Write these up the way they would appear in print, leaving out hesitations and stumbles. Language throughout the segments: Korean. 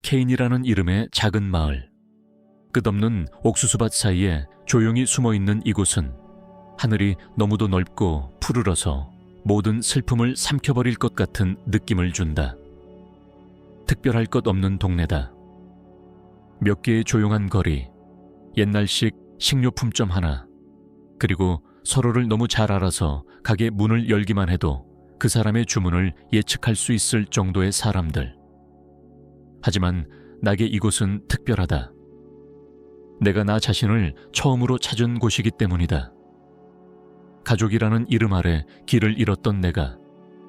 케인이라는 이름의 작은 마을. 끝없는 옥수수밭 사이에 조용히 숨어있는 이곳은 하늘이 너무도 넓고 푸르러서 모든 슬픔을 삼켜버릴 것 같은 느낌을 준다. 특별할 것 없는 동네다. 몇 개의 조용한 거리, 옛날식 식료품점 하나, 그리고 서로를 너무 잘 알아서 가게 문을 열기만 해도 그 사람의 주문을 예측할 수 있을 정도의 사람들. 하지만 나에게 이곳은 특별하다. 내가 나 자신을 처음으로 찾은 곳이기 때문이다. 가족이라는 이름 아래 길을 잃었던 내가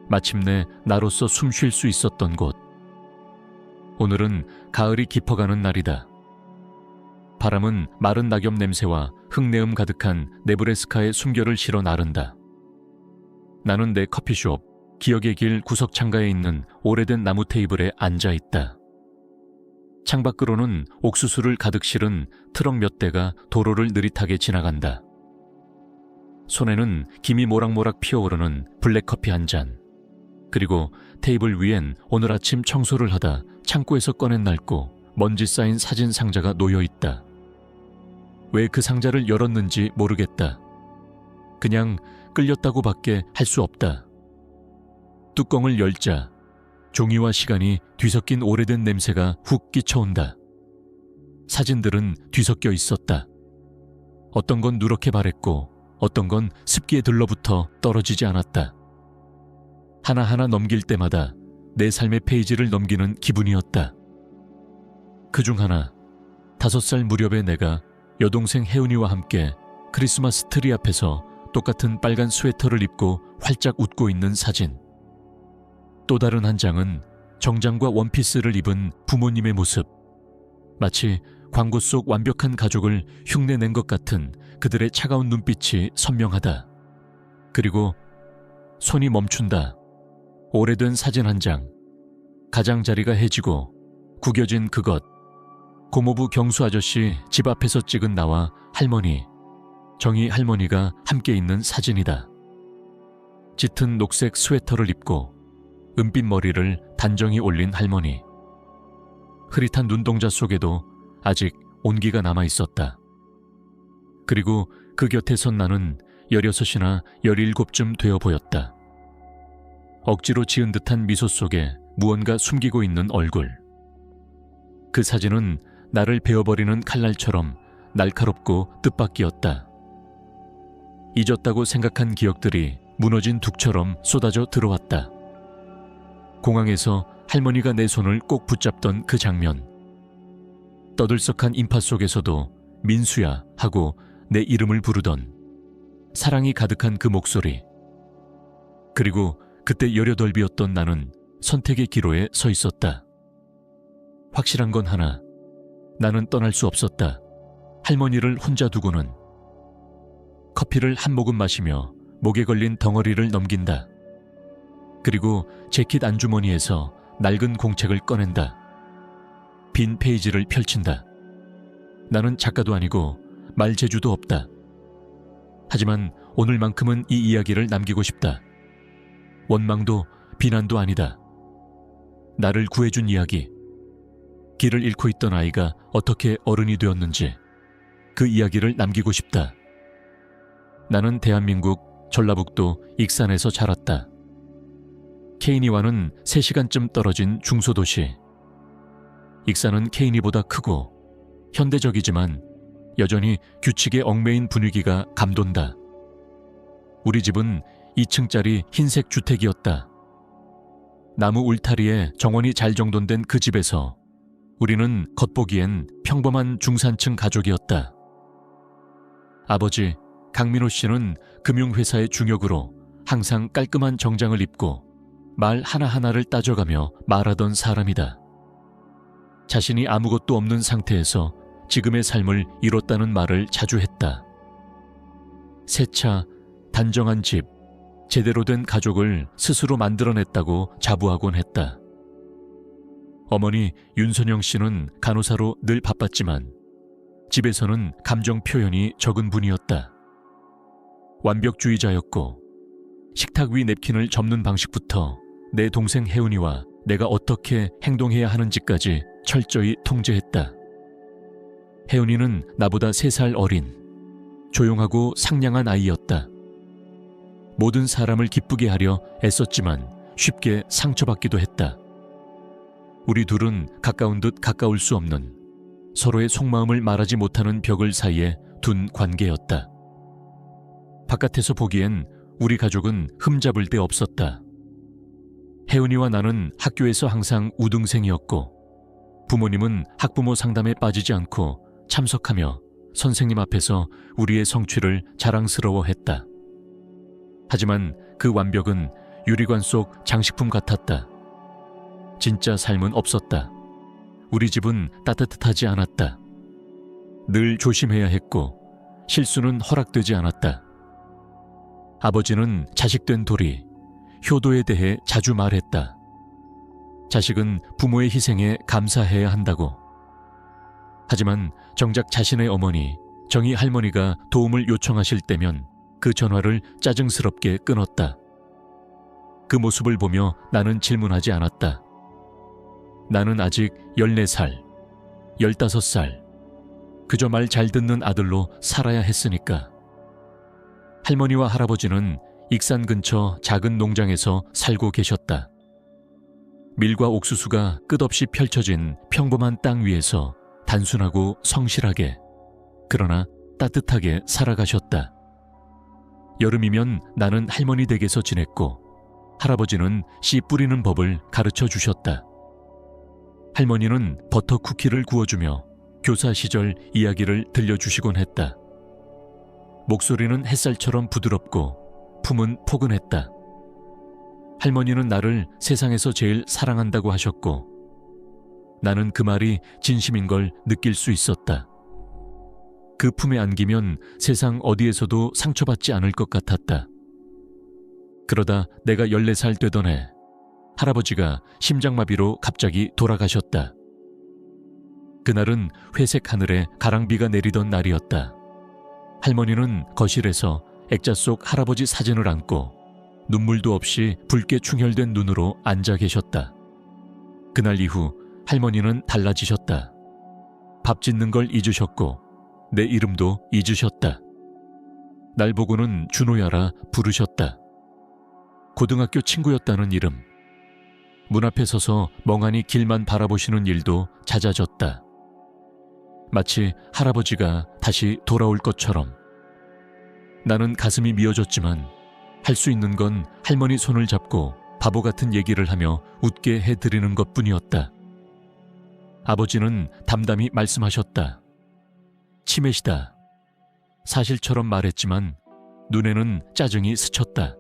마침내 나로서 숨 쉴 수 있었던 곳. 오늘은 가을이 깊어가는 날이다. 바람은 마른 낙엽 냄새와 흙내음 가득한 네브래스카의 숨결을 실어 나른다. 나는 내 커피숍, 기억의 길 구석 창가에 있는 오래된 나무 테이블에 앉아 있다. 창밖으로는 옥수수를 가득 실은 트럭 몇 대가 도로를 느릿하게 지나간다. 손에는 김이 모락모락 피어오르는 블랙커피 한 잔, 그리고 테이블 위엔 오늘 아침 청소를 하다 창고에서 꺼낸 낡고 먼지 쌓인 사진 상자가 놓여 있다. 왜 그 상자를 열었는지 모르겠다. 그냥 끌렸다고밖에 할 수 없다. 뚜껑을 열자 종이와 시간이 뒤섞인 오래된 냄새가 훅 끼쳐온다. 사진들은 뒤섞여 있었다. 어떤 건 누렇게 바랬고 어떤 건 습기에 들러붙어 떨어지지 않았다. 하나하나 넘길 때마다 내 삶의 페이지를 넘기는 기분이었다. 그중 하나, 5살 무렵의 내가 여동생 혜은이와 함께 크리스마스 트리 앞에서 똑같은 빨간 스웨터를 입고 활짝 웃고 있는 사진. 또 다른 한 장은 정장과 원피스를 입은 부모님의 모습. 마치 광고 속 완벽한 가족을 흉내낸 것 같은 그들의 차가운 눈빛이 선명하다. 그리고 손이 멈춘다. 오래된 사진 한 장. 가장자리가 해지고 구겨진 그것. 고모부 경수 아저씨 집 앞에서 찍은 나와 할머니, 정희 할머니가 함께 있는 사진이다. 짙은 녹색 스웨터를 입고 은빛 머리를 단정히 올린 할머니. 흐릿한 눈동자 속에도 아직 온기가 남아 있었다. 그리고 그 곁에 선 나는 16이나 17쯤 되어 보였다. 억지로 지은 듯한 미소 속에 무언가 숨기고 있는 얼굴. 그 사진은 나를 베어버리는 칼날처럼 날카롭고 뜻밖이었다. 잊었다고 생각한 기억들이 무너진 둑처럼 쏟아져 들어왔다. 공항에서 할머니가 내 손을 꼭 붙잡던 그 장면. 떠들썩한 인파 속에서도 민수야 하고 내 이름을 부르던 사랑이 가득한 그 목소리. 그리고 그때 18이었던 나는 선택의 기로에 서 있었다. 확실한 건 하나, 나는 떠날 수 없었다. 할머니를 혼자 두고는. 커피를 한 모금 마시며 목에 걸린 덩어리를 넘긴다. 그리고 재킷 안주머니에서 낡은 공책을 꺼낸다. 빈 페이지를 펼친다. 나는 작가도 아니고 말재주도 없다. 하지만 오늘만큼은 이 이야기를 남기고 싶다. 원망도 비난도 아니다. 나를 구해준 이야기. 길을 잃고 있던 아이가 어떻게 어른이 되었는지 그 이야기를 남기고 싶다. 나는 대한민국 전라북도 익산에서 자랐다. 케이니와는 3시간쯤 떨어진 중소도시. 익산은 케이니보다 크고 현대적이지만 여전히 규칙에 얽매인 분위기가 감돈다. 우리 집은 2층짜리 흰색 주택이었다. 나무 울타리에 정원이 잘 정돈된 그 집에서 우리는 겉보기엔 평범한 중산층 가족이었다. 아버지 강민호 씨는 금융회사의 중역으로 항상 깔끔한 정장을 입고 말 하나하나를 따져가며 말하던 사람이다. 자신이 아무것도 없는 상태에서 지금의 삶을 이뤘다는 말을 자주 했다. 새 차, 단정한 집, 제대로 된 가족을 스스로 만들어냈다고 자부하곤 했다. 어머니 윤선영 씨는 간호사로 늘 바빴지만 집에서는 감정 표현이 적은 분이었다. 완벽주의자였고 식탁 위 냅킨을 접는 방식부터 내 동생 혜은이와 내가 어떻게 행동해야 하는지까지 철저히 통제했다. 혜은이는 나보다 3살 어린 조용하고 상냥한 아이였다. 모든 사람을 기쁘게 하려 애썼지만 쉽게 상처받기도 했다. 우리 둘은 가까운 듯 가까울 수 없는, 서로의 속마음을 말하지 못하는 벽을 사이에 둔 관계였다. 바깥에서 보기엔 우리 가족은 흠잡을 데 없었다. 혜은이와 나는 학교에서 항상 우등생이었고, 부모님은 학부모 상담에 빠지지 않고 참석하며 선생님 앞에서 우리의 성취를 자랑스러워했다. 하지만 그 완벽은 유리관 속 장식품 같았다. 진짜 삶은 없었다. 우리 집은 따뜻하지 않았다. 늘 조심해야 했고 실수는 허락되지 않았다. 아버지는 자식된 도리, 효도에 대해 자주 말했다. 자식은 부모의 희생에 감사해야 한다고. 하지만 정작 자신의 어머니, 정희 할머니가 도움을 요청하실 때면 그 전화를 짜증스럽게 끊었다. 그 모습을 보며 나는 질문하지 않았다. 나는 아직 14살, 15살, 그저 말 잘 듣는 아들로 살아야 했으니까. 할머니와 할아버지는 익산 근처 작은 농장에서 살고 계셨다. 밀과 옥수수가 끝없이 펼쳐진 평범한 땅 위에서 단순하고 성실하게, 그러나 따뜻하게 살아가셨다. 여름이면 나는 할머니 댁에서 지냈고 할아버지는 씨 뿌리는 법을 가르쳐 주셨다. 할머니는 버터 쿠키를 구워주며 교사 시절 이야기를 들려주시곤 했다. 목소리는 햇살처럼 부드럽고 품은 포근했다. 할머니는 나를 세상에서 제일 사랑한다고 하셨고 나는 그 말이 진심인 걸 느낄 수 있었다. 그 품에 안기면 세상 어디에서도 상처받지 않을 것 같았다. 그러다 내가 14살 되던 해 할아버지가 심장마비로 갑자기 돌아가셨다. 그날은 회색 하늘에 가랑비가 내리던 날이었다. 할머니는 거실에서 액자 속 할아버지 사진을 안고 눈물도 없이 붉게 충혈된 눈으로 앉아 계셨다. 그날 이후 할머니는 달라지셨다. 밥 짓는 걸 잊으셨고 내 이름도 잊으셨다. 날 보고는 준호야라 부르셨다. 고등학교 친구였다는 이름. 문 앞에 서서 멍하니 길만 바라보시는 일도 잦아졌다. 마치 할아버지가 다시 돌아올 것처럼. 나는 가슴이 미어졌지만 할 수 있는 건 할머니 손을 잡고 바보 같은 얘기를 하며 웃게 해드리는 것뿐이었다. 아버지는 담담히 말씀하셨다. 치매시다. 사실처럼 말했지만 눈에는 짜증이 스쳤다.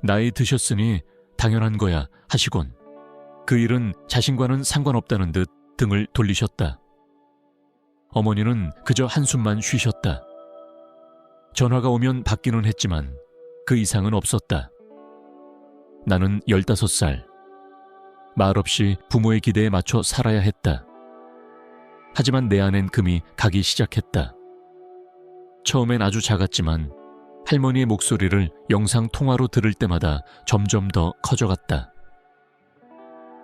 나이 드셨으니 당연한 거야 하시곤 그 일은 자신과는 상관없다는 듯 등을 돌리셨다. 어머니는 그저 한숨만 쉬셨다. 전화가 오면 받기는 했지만 그 이상은 없었다. 나는 15살. 말없이 부모의 기대에 맞춰 살아야 했다. 하지만 내 안엔 금이 가기 시작했다. 처음엔 아주 작았지만 할머니의 목소리를 영상 통화로 들을 때마다 점점 더 커져갔다.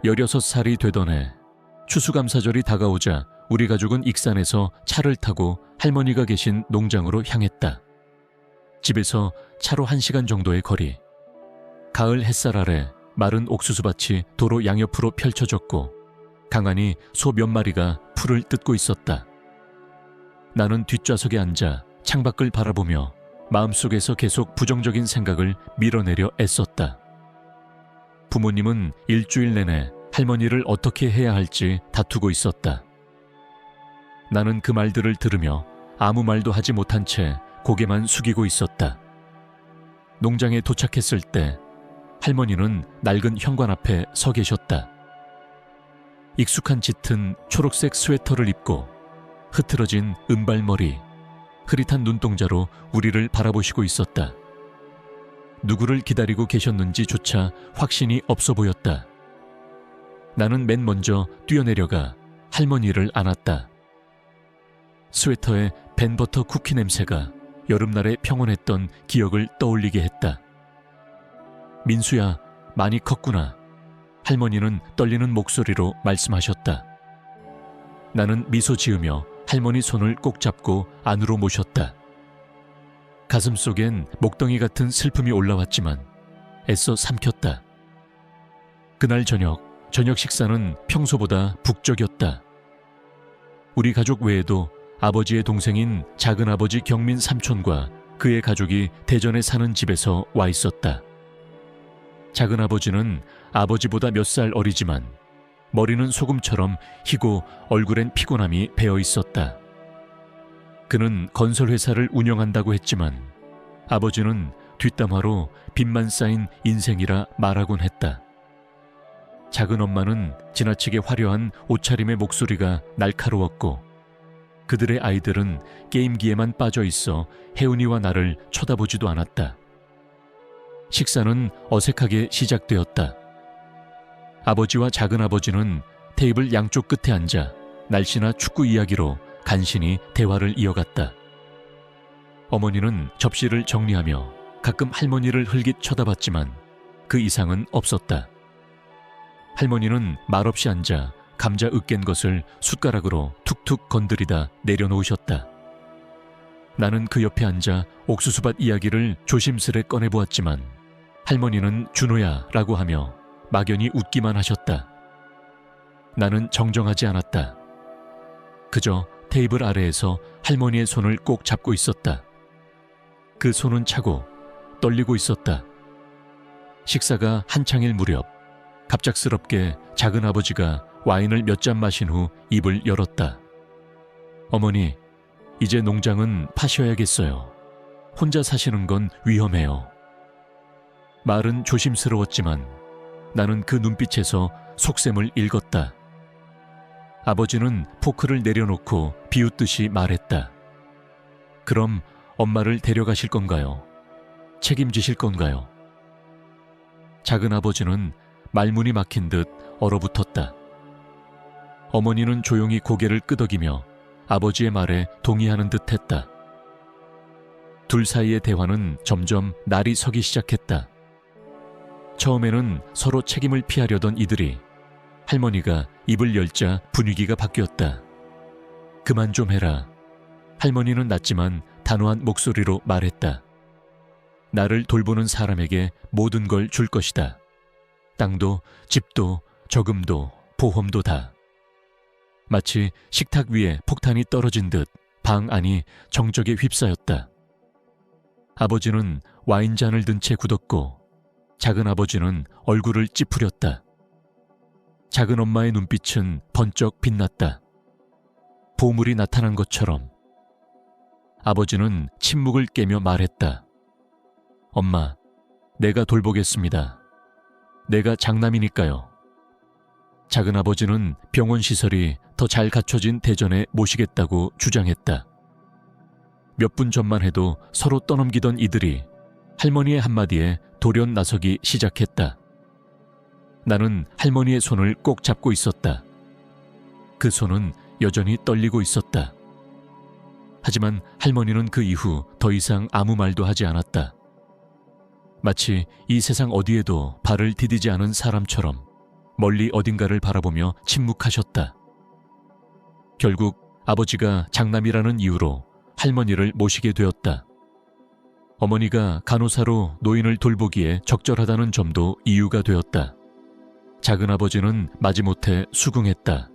16살이 되던 해 추수감사절이 다가오자 우리 가족은 익산에서 차를 타고 할머니가 계신 농장으로 향했다. 집에서 차로 1시간 정도의 거리. 가을 햇살 아래 마른 옥수수밭이 도로 양옆으로 펼쳐졌고 강안이 소 몇 마리가 풀을 뜯고 있었다. 나는 뒷좌석에 앉아 창밖을 바라보며 마음속에서 계속 부정적인 생각을 밀어내려 애썼다. 부모님은 일주일 내내 할머니를 어떻게 해야 할지 다투고 있었다. 나는 그 말들을 들으며 아무 말도 하지 못한 채 고개만 숙이고 있었다. 농장에 도착했을 때 할머니는 낡은 현관 앞에 서 계셨다. 익숙한 짙은 초록색 스웨터를 입고 흐트러진 은발머리, 흐릿한 눈동자로 우리를 바라보시고 있었다. 누구를 기다리고 계셨는지조차 확신이 없어 보였다. 나는 맨 먼저 뛰어내려가 할머니를 안았다. 스웨터에 벤버터 쿠키 냄새가 여름날의 평온했던 기억을 떠올리게 했다. 민수야, 많이 컸구나. 할머니는 떨리는 목소리로 말씀하셨다. 나는 미소 지으며 할머니 손을 꼭 잡고 안으로 모셨다. 가슴 속엔 목덩이 같은 슬픔이 올라왔지만 애써 삼켰다. 그날 저녁 식사는 평소보다 북적였다. 우리 가족 외에도 아버지의 동생인 작은아버지 경민 삼촌과 그의 가족이 대전에 사는 집에서 와 있었다. 작은아버지는 아버지보다 몇 살 어리지만 머리는 소금처럼 희고 얼굴엔 피곤함이 배어 있었다. 그는 건설회사를 운영한다고 했지만 아버지는 뒷담화로 빚만 쌓인 인생이라 말하곤 했다. 작은 엄마는 지나치게 화려한 옷차림의 목소리가 날카로웠고 그들의 아이들은 게임기에만 빠져 있어 혜은이와 나를 쳐다보지도 않았다. 식사는 어색하게 시작되었다. 아버지와 작은아버지는 테이블 양쪽 끝에 앉아 날씨나 축구 이야기로 간신히 대화를 이어갔다. 어머니는 접시를 정리하며 가끔 할머니를 흘깃 쳐다봤지만 그 이상은 없었다. 할머니는 말없이 앉아 감자 으깬 것을 숟가락으로 툭툭 건드리다 내려놓으셨다. 나는 그 옆에 앉아 옥수수밭 이야기를 조심스레 꺼내보았지만 할머니는 준호야 라고 하며 막연히 웃기만 하셨다. 나는 정정하지 않았다. 그저 테이블 아래에서 할머니의 손을 꼭 잡고 있었다. 그 손은 차고 떨리고 있었다. 식사가 한창일 무렵 갑작스럽게 작은아버지가 와인을 몇 잔 마신 후 입을 열었다. 어머니, 이제 농장은 파셔야겠어요. 혼자 사시는 건 위험해요. 말은 조심스러웠지만 나는 그 눈빛에서 속셈을 읽었다. 아버지는 포크를 내려놓고 비웃듯이 말했다. 그럼 엄마를 데려가실 건가요? 책임지실 건가요? 작은아버지는 말문이 막힌 듯 얼어붙었다. 어머니는 조용히 고개를 끄덕이며 아버지의 말에 동의하는 듯 했다. 둘 사이의 대화는 점점 날이 서기 시작했다. 처음에는 서로 책임을 피하려던 이들이 할머니가 입을 열자 분위기가 바뀌었다. 그만 좀 해라. 할머니는 낮지만 단호한 목소리로 말했다. 나를 돌보는 사람에게 모든 걸 줄 것이다. 땅도 집도 저금도 보험도 다. 마치 식탁 위에 폭탄이 떨어진 듯 방 안이 정적에 휩싸였다. 아버지는 와인잔을 든 채 굳었고 작은아버지는 얼굴을 찌푸렸다. 작은 엄마의 눈빛은 번쩍 빛났다. 보물이 나타난 것처럼. 아버지는 침묵을 깨며 말했다. 엄마, 내가 돌보겠습니다. 내가 장남이니까요. 작은아버지는 병원 시설이 더 잘 갖춰진 대전에 모시겠다고 주장했다. 몇 분 전만 해도 서로 떠넘기던 이들이 할머니의 한마디에 돌연 나서기 시작했다. 나는 할머니의 손을 꼭 잡고 있었다. 그 손은 여전히 떨리고 있었다. 하지만 할머니는 그 이후 더 이상 아무 말도 하지 않았다. 마치 이 세상 어디에도 발을 디디지 않은 사람처럼 멀리 어딘가를 바라보며 침묵하셨다. 결국 아버지가 장남이라는 이유로 할머니를 모시게 되었다. 어머니가 간호사로 노인을 돌보기에 적절하다는 점도 이유가 되었다. 작은아버지는 마지못해 수긍했다.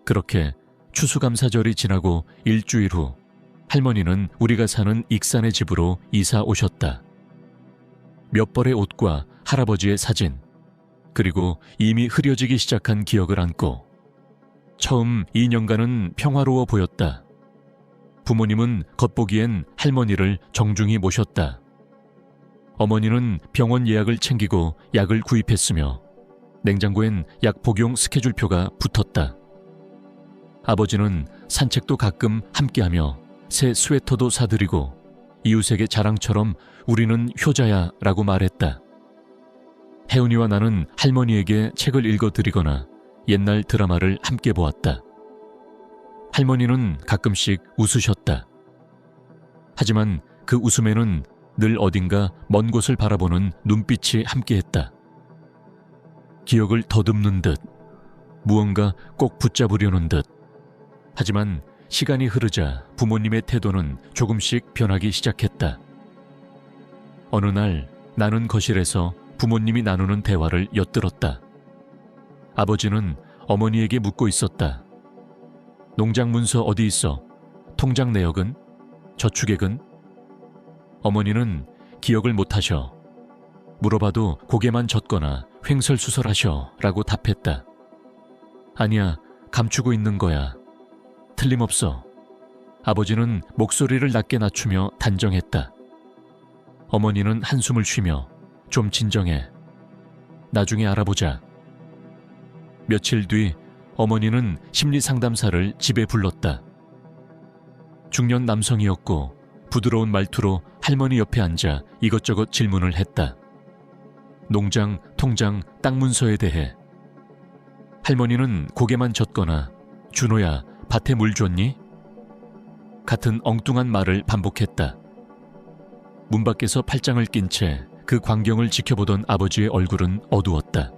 그렇게 추수감사절이 지나고 일주일 후 할머니는 우리가 사는 익산의 집으로 이사 오셨다. 몇 벌의 옷과 할아버지의 사진, 그리고 이미 흐려지기 시작한 기억을 안고 처음 2년간은 평화로워 보였다. 부모님은 겉보기엔 할머니를 정중히 모셨다. 어머니는 병원 예약을 챙기고 약을 구입했으며 냉장고엔 약 복용 스케줄표가 붙었다. 아버지는 산책도 가끔 함께하며 새 스웨터도 사드리고 이웃에게 자랑처럼 우리는 효자야 라고 말했다. 혜은이와 나는 할머니에게 책을 읽어드리거나 옛날 드라마를 함께 보았다. 할머니는 가끔씩 웃으셨다. 하지만 그 웃음에는 늘 어딘가 먼 곳을 바라보는 눈빛이 함께했다. 기억을 더듬는 듯, 무언가 꼭 붙잡으려는 듯 하지만 시간이 흐르자 부모님의 태도는 조금씩 변하기 시작했다. 어느 날 나는 거실에서 부모님이 나누는 대화를 엿들었다. 아버지는 어머니에게 묻고 있었다. 농장 문서 어디 있어? 통장 내역은? 저축액은? 어머니는 기억을 못하셔. 물어봐도 고개만 젓거나 횡설수설하셔 라고 답했다. 아니야, 감추고 있는 거야. 틀림없어. 아버지는 목소리를 낮게 낮추며 단정했다. 어머니는 한숨을 쉬며 좀 진정해. 나중에 알아보자. 며칠 뒤 어머니는 심리상담사를 집에 불렀다. 중년 남성이었고 부드러운 말투로 할머니 옆에 앉아 이것저것 질문을 했다. 농장, 통장, 땅 문서에 대해. 할머니는 고개만 젓거나 준호야, 밭에 물 줬니? 같은 엉뚱한 말을 반복했다. 문 밖에서 팔짱을 낀 채 그 광경을 지켜보던 아버지의 얼굴은 어두웠다.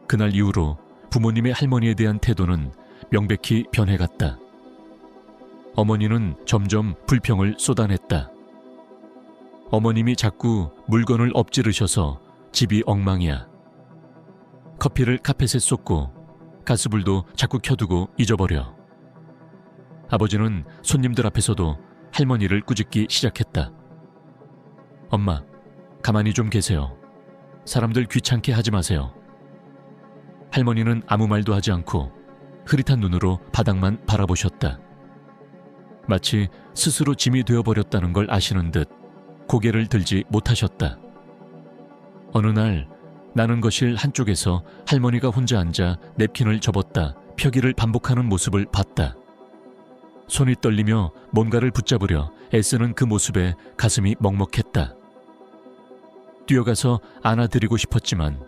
그날 이후로 부모님의 할머니에 대한 태도는 명백히 변해갔다. 어머니는 점점 불평을 쏟아냈다. 어머님이 자꾸 물건을 엎지르셔서 집이 엉망이야. 커피를 카펫에 쏟고 가스불도 자꾸 켜두고 잊어버려. 아버지는 손님들 앞에서도 할머니를 꾸짖기 시작했다. 엄마, 가만히 좀 계세요. 사람들 귀찮게 하지 마세요. 할머니는 아무 말도 하지 않고 흐릿한 눈으로 바닥만 바라보셨다. 마치 스스로 짐이 되어버렸다는 걸 아시는 듯 고개를 들지 못하셨다. 어느 날 나는 거실 한쪽에서 할머니가 혼자 앉아 냅킨을 접었다 펴기를 반복하는 모습을 봤다. 손이 떨리며 뭔가를 붙잡으려 애쓰는 그 모습에 가슴이 먹먹했다. 뛰어가서 안아드리고 싶었지만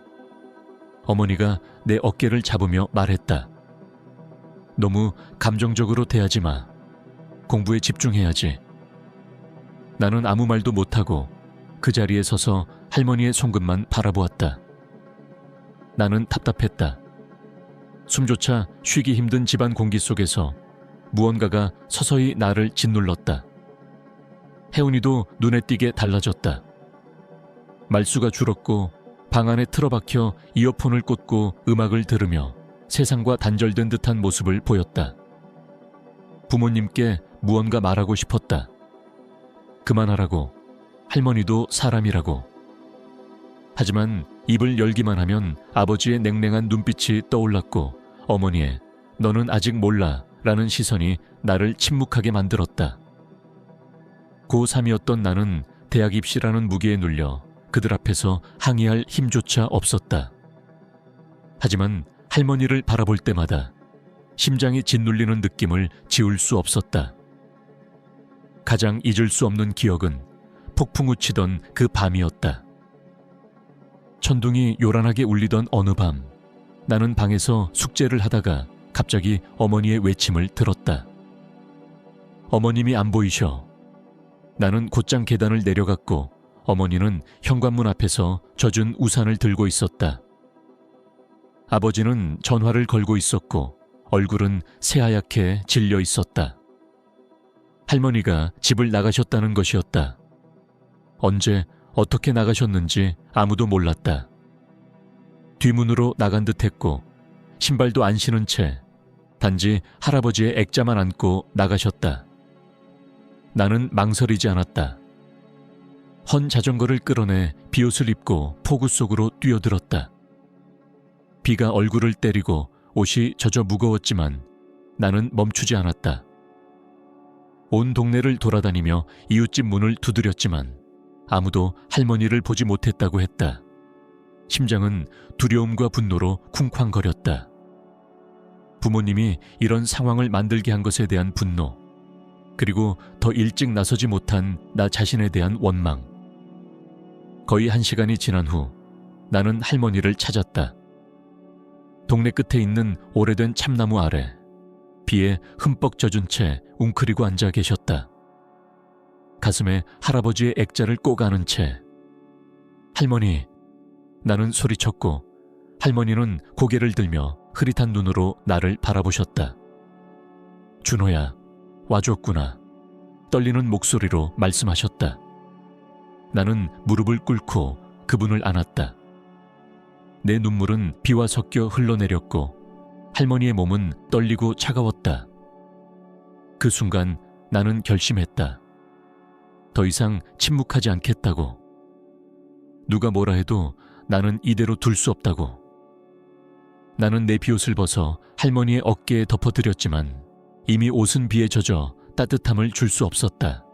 어머니가 내 어깨를 잡으며 말했다. 너무 감정적으로 대하지 마. 공부에 집중해야지. 나는 아무 말도 못하고 그 자리에 서서 할머니의 손끝만 바라보았다. 나는 답답했다. 숨조차 쉬기 힘든 집안 공기 속에서 무언가가 서서히 나를 짓눌렀다. 혜운이도 눈에 띄게 달라졌다. 말수가 줄었고 방 안에 틀어박혀 이어폰을 꽂고 음악을 들으며 세상과 단절된 듯한 모습을 보였다. 부모님께 무언가 말하고 싶었다. 그만하라고. 할머니도 사람이라고. 하지만 입을 열기만 하면 아버지의 냉랭한 눈빛이 떠올랐고 어머니의 너는 아직 몰라 라는 시선이 나를 침묵하게 만들었다. 고3이었던 나는 대학 입시라는 무게에 눌려 그들 앞에서 항의할 힘조차 없었다. 하지만 할머니를 바라볼 때마다 심장이 짓눌리는 느낌을 지울 수 없었다. 가장 잊을 수 없는 기억은 폭풍우 치던 그 밤이었다. 천둥이 요란하게 울리던 어느 밤, 나는 방에서 숙제를 하다가 갑자기 어머니의 외침을 들었다. 어머님이 안 보이셔. 나는 곧장 계단을 내려갔고 어머니는 현관문 앞에서 젖은 우산을 들고 있었다. 아버지는 전화를 걸고 있었고 얼굴은 새하얗게 질려 있었다. 할머니가 집을 나가셨다는 것이었다. 언제 어떻게 나가셨는지 아무도 몰랐다. 뒷문으로 나간 듯했고 신발도 안 신은 채 단지 할아버지의 액자만 안고 나가셨다. 나는 망설이지 않았다. 헌 자전거를 끌어내 비옷을 입고 폭우 속으로 뛰어들었다. 비가 얼굴을 때리고 옷이 젖어 무거웠지만 나는 멈추지 않았다. 온 동네를 돌아다니며 이웃집 문을 두드렸지만 아무도 할머니를 보지 못했다고 했다. 심장은 두려움과 분노로 쿵쾅거렸다. 부모님이 이런 상황을 만들게 한 것에 대한 분노, 그리고 더 일찍 나서지 못한 나 자신에 대한 원망. 거의 1시간이 지난 후 나는 할머니를 찾았다. 동네 끝에 있는 오래된 참나무 아래 비에 흠뻑 젖은 채 웅크리고 앉아 계셨다. 가슴에 할아버지의 액자를 꼭 안은 채 할머니, 나는 소리쳤고 할머니는 고개를 들며 흐릿한 눈으로 나를 바라보셨다. 준호야, 와줬구나. 떨리는 목소리로 말씀하셨다. 나는 무릎을 꿇고 그분을 안았다. 내 눈물은 비와 섞여 흘러내렸고 할머니의 몸은 떨리고 차가웠다. 그 순간 나는 결심했다. 더 이상 침묵하지 않겠다고. 누가 뭐라 해도 나는 이대로 둘 수 없다고. 나는 내 비옷을 벗어 할머니의 어깨에 덮어드렸지만 이미 옷은 비에 젖어 따뜻함을 줄 수 없었다.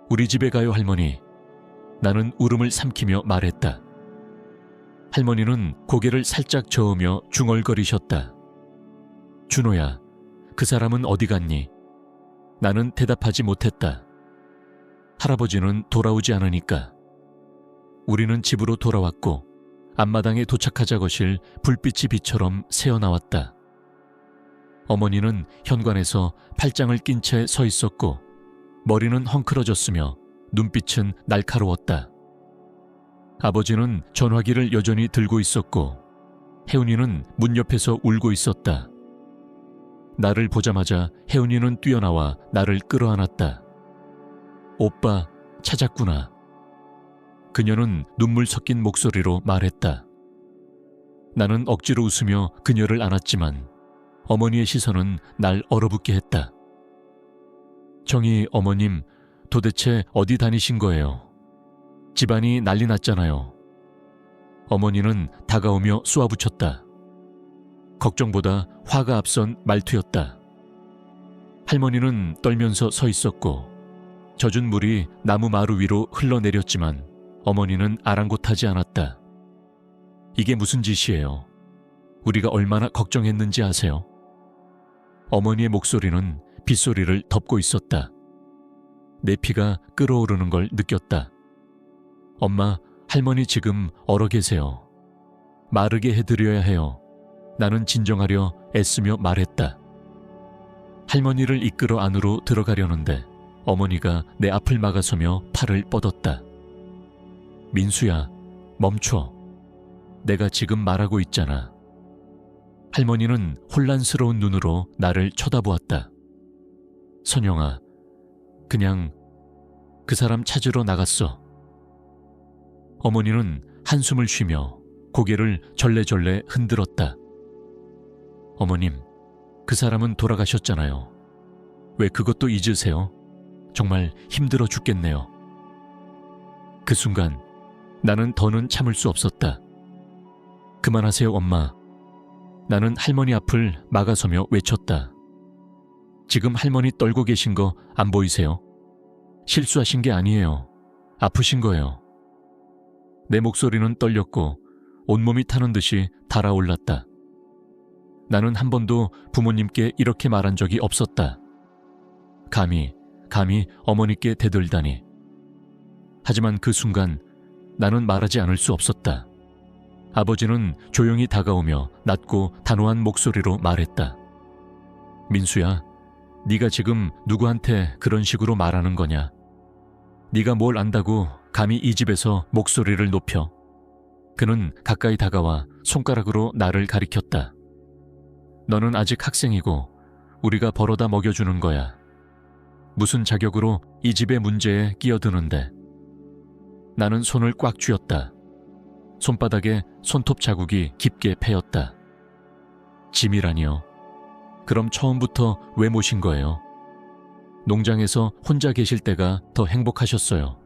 우리 집에 가요, 할머니. 나는 울음을 삼키며 말했다. 할머니는 고개를 살짝 저으며 중얼거리셨다. 준호야, 그 사람은 어디 갔니? 나는 대답하지 못했다. 할아버지는 돌아오지 않으니까. 우리는 집으로 돌아왔고 앞마당에 도착하자 거실 불빛이 비처럼 새어나왔다. 어머니는 현관에서 팔짱을 낀 채 서 있었고 머리는 헝클어졌으며 눈빛은 날카로웠다. 아버지는 전화기를 여전히 들고 있었고 혜은이는 문 옆에서 울고 있었다. 나를 보자마자 혜은이는 뛰어나와 나를 끌어안았다. 오빠, 찾았구나. 그녀는 눈물 섞인 목소리로 말했다. 나는 억지로 웃으며 그녀를 안았지만 어머니의 시선은 날 얼어붙게 했다. 정희 어머님, 도대체 어디 다니신 거예요? 집안이 난리 났잖아요. 어머니는 다가오며 쏘아붙였다. 걱정보다 화가 앞선 말투였다. 할머니는 떨면서 서 있었고 젖은 물이 나무 마루 위로 흘러내렸지만 어머니는 아랑곳하지 않았다. 이게 무슨 짓이에요? 우리가 얼마나 걱정했는지 아세요? 어머니의 목소리는 빗소리를 덮고 있었다. 내 피가 끓어오르는 걸 느꼈다. 엄마, 할머니 지금 얼어 계세요. 마르게 해드려야 해요. 나는 진정하려 애쓰며 말했다. 할머니를 이끌어 안으로 들어가려는데 어머니가 내 앞을 막아서며 팔을 뻗었다. 민수야, 멈춰. 내가 지금 말하고 있잖아. 할머니는 혼란스러운 눈으로 나를 쳐다보았다. 선영아, 그냥 그 사람 찾으러 나갔어. 어머니는 한숨을 쉬며 고개를 절레절레 흔들었다. 어머님, 그 사람은 돌아가셨잖아요. 왜 그것도 잊으세요? 정말 힘들어 죽겠네요. 그 순간 나는 더는 참을 수 없었다. 그만하세요, 엄마. 나는 할머니 앞을 막아서며 외쳤다. 지금 할머니 떨고 계신 거 안 보이세요? 실수하신 게 아니에요. 아프신 거예요. 내 목소리는 떨렸고 온몸이 타는 듯이 달아올랐다. 나는 한 번도 부모님께 이렇게 말한 적이 없었다. 감히 어머니께 대들다니. 하지만 그 순간 나는 말하지 않을 수 없었다. 아버지는 조용히 다가오며 낮고 단호한 목소리로 말했다. 민수야, 네가 지금 누구한테 그런 식으로 말하는 거냐? 네가 뭘 안다고 감히 이 집에서 목소리를 높여? 그는 가까이 다가와 손가락으로 나를 가리켰다. 너는 아직 학생이고 우리가 벌어다 먹여주는 거야. 무슨 자격으로 이 집의 문제에 끼어드는데. 나는 손을 꽉 쥐었다. 손바닥에 손톱 자국이 깊게 패였다. 짐이라니요. 그럼 처음부터 왜 모신 거예요? 농장에서 혼자 계실 때가 더 행복하셨어요.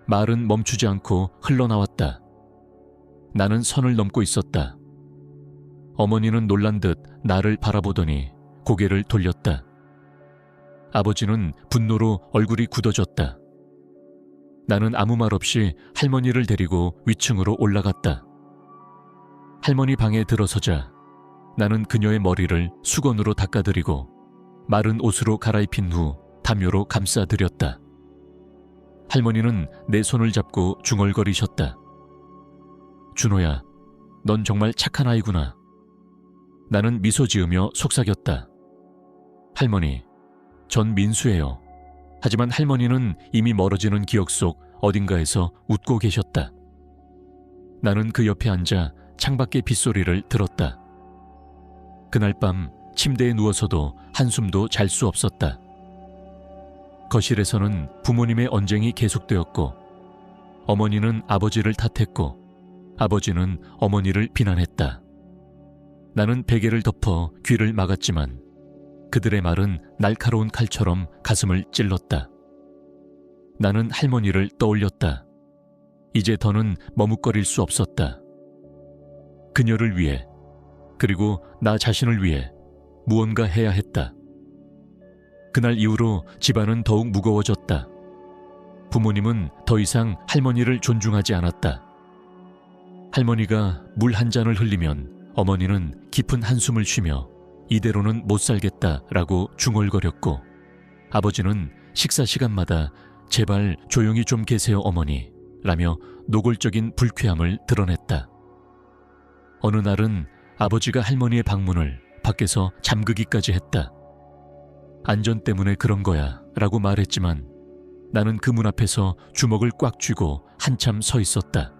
말은 멈추지 않고 흘러나왔다. 나는 선을 넘고 있었다. 어머니는 놀란 듯 나를 바라보더니 고개를 돌렸다. 아버지는 분노로 얼굴이 굳어졌다. 나는 아무 말 없이 할머니를 데리고 위층으로 올라갔다. 할머니 방에 들어서자 나는 그녀의 머리를 수건으로 닦아드리고 마른 옷으로 갈아입힌 후 담요로 감싸드렸다. 할머니는 내 손을 잡고 중얼거리셨다. 준호야, 넌 정말 착한 아이구나. 나는 미소 지으며 속삭였다. 할머니, 전 민수예요. 하지만 할머니는 이미 멀어지는 기억 속 어딘가에서 웃고 계셨다. 나는 그 옆에 앉아 창밖의 빗소리를 들었다. 그날 밤 침대에 누워서도 한숨도 잘 수 없었다. 거실에서는 부모님의 언쟁이 계속되었고 어머니는 아버지를 탓했고 아버지는 어머니를 비난했다. 나는 베개를 덮어 귀를 막았지만 그들의 말은 날카로운 칼처럼 가슴을 찔렀다. 나는 할머니를 떠올렸다. 이제 더는 머뭇거릴 수 없었다. 그녀를 위해, 그리고 나 자신을 위해 무언가 해야 했다. 그날 이후로 집안은 더욱 무거워졌다. 부모님은 더 이상 할머니를 존중하지 않았다. 할머니가 물 한 잔을 흘리면 어머니는 깊은 한숨을 쉬며 이대로는 못 살겠다라고 중얼거렸고 아버지는 식사 시간마다 제발 조용히 좀 계세요 어머니 라며 노골적인 불쾌함을 드러냈다. 어느 날은 아버지가 할머니의 방문을 밖에서 잠그기까지 했다. 안전 때문에 그런 거야 라고 말했지만 나는 그 문 앞에서 주먹을 꽉 쥐고 한참 서 있었다.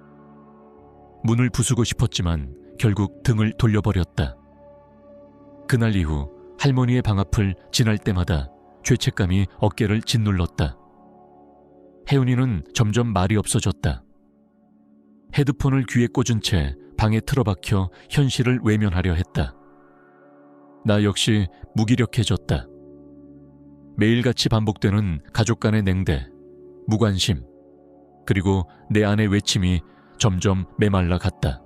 문을 부수고 싶었지만 결국 등을 돌려버렸다. 그날 이후 할머니의 방 앞을 지날 때마다 죄책감이 어깨를 짓눌렀다. 혜은이는 점점 말이 없어졌다. 헤드폰을 귀에 꽂은 채 방에 틀어박혀 현실을 외면하려 했다. 나 역시 무기력해졌다. 매일같이 반복되는 가족 간의 냉대, 무관심, 그리고 내 안의 외침이 점점 메말라 갔다.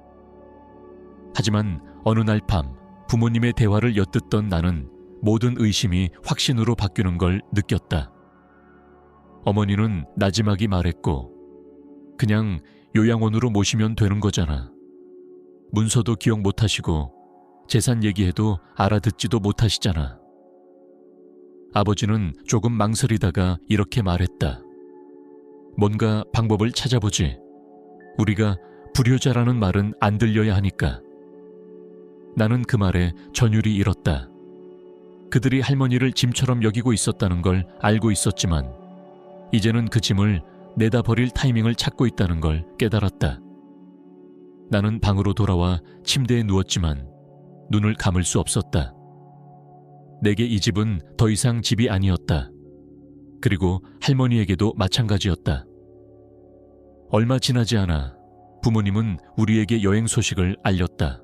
하지만 어느 날 밤 부모님의 대화를 엿듣던 나는 모든 의심이 확신으로 바뀌는 걸 느꼈다. 어머니는 나지막이 말했고 그냥 요양원으로 모시면 되는 거잖아. 문서도 기억 못하시고 재산 얘기해도 알아듣지도 못하시잖아. 아버지는 조금 망설이다가 이렇게 말했다. 뭔가 방법을 찾아보지. 우리가 불효자라는 말은 안 들려야 하니까. 나는 그 말에 전율이 일었다. 그들이 할머니를 짐처럼 여기고 있었다는 걸 알고 있었지만 이제는 그 짐을 내다 버릴 타이밍을 찾고 있다는 걸 깨달았다. 나는 방으로 돌아와 침대에 누웠지만 눈을 감을 수 없었다. 내게 이 집은 더 이상 집이 아니었다. 그리고 할머니에게도 마찬가지였다. 얼마 지나지 않아 부모님은 우리에게 여행 소식을 알렸다.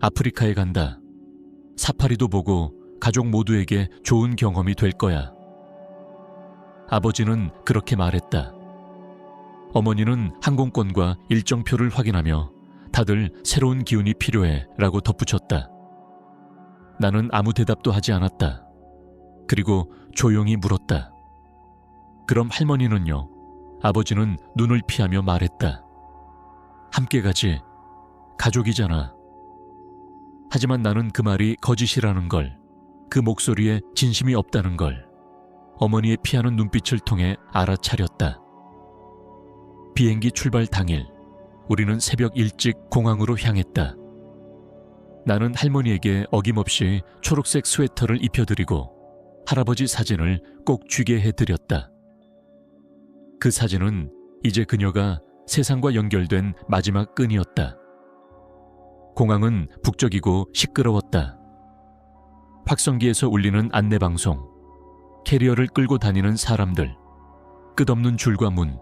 아프리카에 간다. 사파리도 보고 가족 모두에게 좋은 경험이 될 거야. 아버지는 그렇게 말했다. 어머니는 항공권과 일정표를 확인하며 다들 새로운 기운이 필요해 라고 덧붙였다. 나는 아무 대답도 하지 않았다. 그리고 조용히 물었다. 그럼 할머니는요? 아버지는 눈을 피하며 말했다. 함께 가지. 가족이잖아. 하지만 나는 그 말이 거짓이라는 걸, 그 목소리에 진심이 없다는 걸 어머니의 피하는 눈빛을 통해 알아차렸다. 비행기 출발 당일 우리는 새벽 일찍 공항으로 향했다. 나는 할머니에게 어김없이 초록색 스웨터를 입혀드리고 할아버지 사진을 꼭 쥐게 해드렸다. 그 사진은 이제 그녀가 세상과 연결된 마지막 끈이었다. 공항은 북적이고 시끄러웠다. 확성기에서 울리는 안내방송, 캐리어를 끌고 다니는 사람들, 끝없는 줄과 문.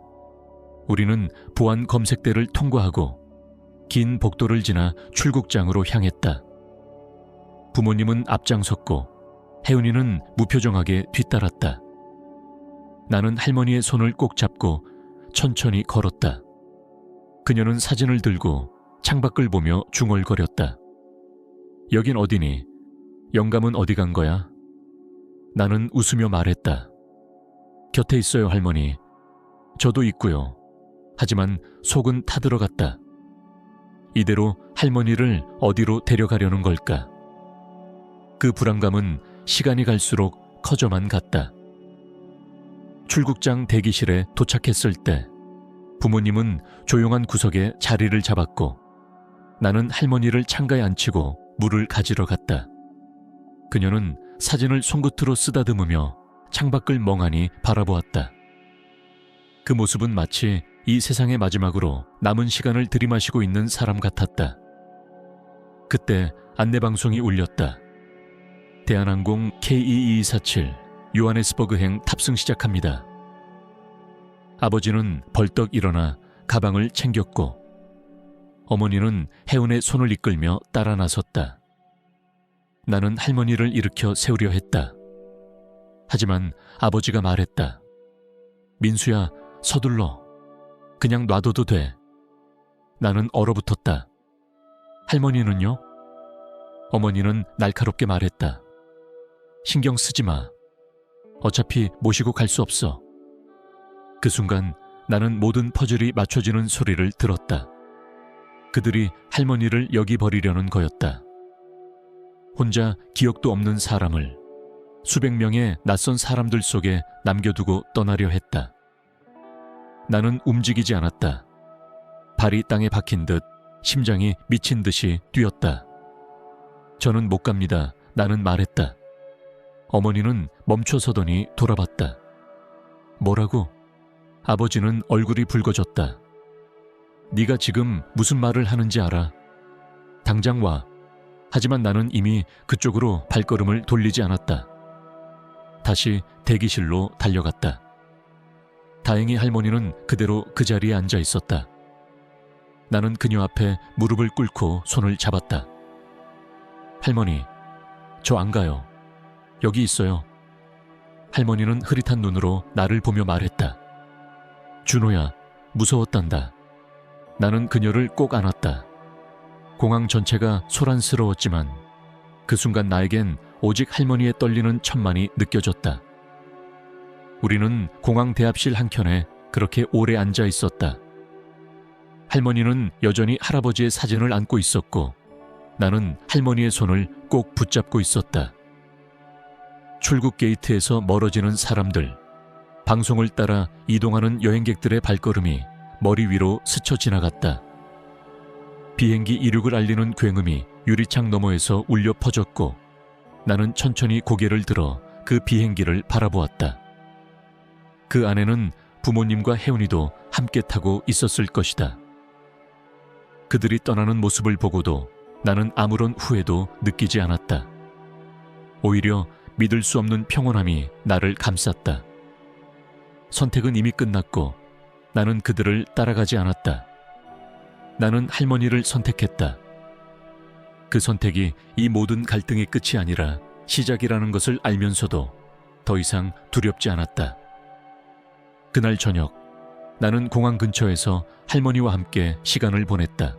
우리는 보안 검색대를 통과하고 긴 복도를 지나 출국장으로 향했다. 부모님은 앞장섰고 혜은이는 무표정하게 뒤따랐다. 나는 할머니의 손을 꼭 잡고 천천히 걸었다. 그녀는 사진을 들고 창밖을 보며 중얼거렸다. 여긴 어디니? 영감은 어디 간 거야? 나는 웃으며 말했다. 곁에 있어요, 할머니. 저도 있고요. 하지만 속은 타들어갔다. 이대로 할머니를 어디로 데려가려는 걸까? 그 불안감은 시간이 갈수록 커져만 갔다. 출국장 대기실에 도착했을 때 부모님은 조용한 구석에 자리를 잡았고 나는 할머니를 창가에 앉히고 물을 가지러 갔다. 그녀는 사진을 손끝으로 쓰다듬으며 창밖을 멍하니 바라보았다. 그 모습은 마치 이 세상의 마지막으로 남은 시간을 들이마시고 있는 사람 같았다. 그때 안내방송이 울렸다. 대한항공 K2247 요하네스버그행 탑승 시작합니다. 아버지는 벌떡 일어나 가방을 챙겼고 어머니는 혜운의 손을 이끌며 따라 나섰다. 나는 할머니를 일으켜 세우려 했다. 하지만 아버지가 말했다. 민수야, 서둘러. 그냥 놔둬도 돼. 나는 얼어붙었다. 할머니는요? 어머니는 날카롭게 말했다. 신경 쓰지 마. 어차피 모시고 갈 수 없어. 그 순간 나는 모든 퍼즐이 맞춰지는 소리를 들었다. 그들이 할머니를 여기 버리려는 거였다. 혼자 기억도 없는 사람을 수백 명의 낯선 사람들 속에 남겨두고 떠나려 했다. 나는 움직이지 않았다. 발이 땅에 박힌 듯 심장이 미친 듯이 뛰었다. 저는 못 갑니다. 나는 말했다. 어머니는 멈춰서더니 돌아봤다. 뭐라고? 아버지는 얼굴이 붉어졌다. 네가 지금 무슨 말을 하는지 알아? 당장 와. 하지만 나는 이미 그쪽으로 발걸음을 돌리지 않았다. 다시 대기실로 달려갔다. 다행히 할머니는 그대로 그 자리에 앉아 있었다. 나는 그녀 앞에 무릎을 꿇고 손을 잡았다. 할머니, 저 안 가요. 여기 있어요. 할머니는 흐릿한 눈으로 나를 보며 말했다. 준호야, 무서웠단다. 나는 그녀를 꼭 안았다. 공항 전체가 소란스러웠지만 그 순간 나에겐 오직 할머니의 떨리는 천만이 느껴졌다. 우리는 공항 대합실 한켠에 그렇게 오래 앉아 있었다. 할머니는 여전히 할아버지의 사진을 안고 있었고 나는 할머니의 손을 꼭 붙잡고 있었다. 출국 게이트에서 멀어지는 사람들, 방송을 따라 이동하는 여행객들의 발걸음이 머리 위로 스쳐 지나갔다. 비행기 이륙을 알리는 굉음이 유리창 너머에서 울려 퍼졌고 나는 천천히 고개를 들어 그 비행기를 바라보았다. 그 안에는 부모님과 혜운이도 함께 타고 있었을 것이다. 그들이 떠나는 모습을 보고도 나는 아무런 후회도 느끼지 않았다. 오히려 믿을 수 없는 평온함이 나를 감쌌다. 선택은 이미 끝났고 나는 그들을 따라가지 않았다. 나는 할머니를 선택했다. 그 선택이 이 모든 갈등의 끝이 아니라 시작이라는 것을 알면서도 더 이상 두렵지 않았다. 그날 저녁, 나는 공항 근처에서 할머니와 함께 시간을 보냈다.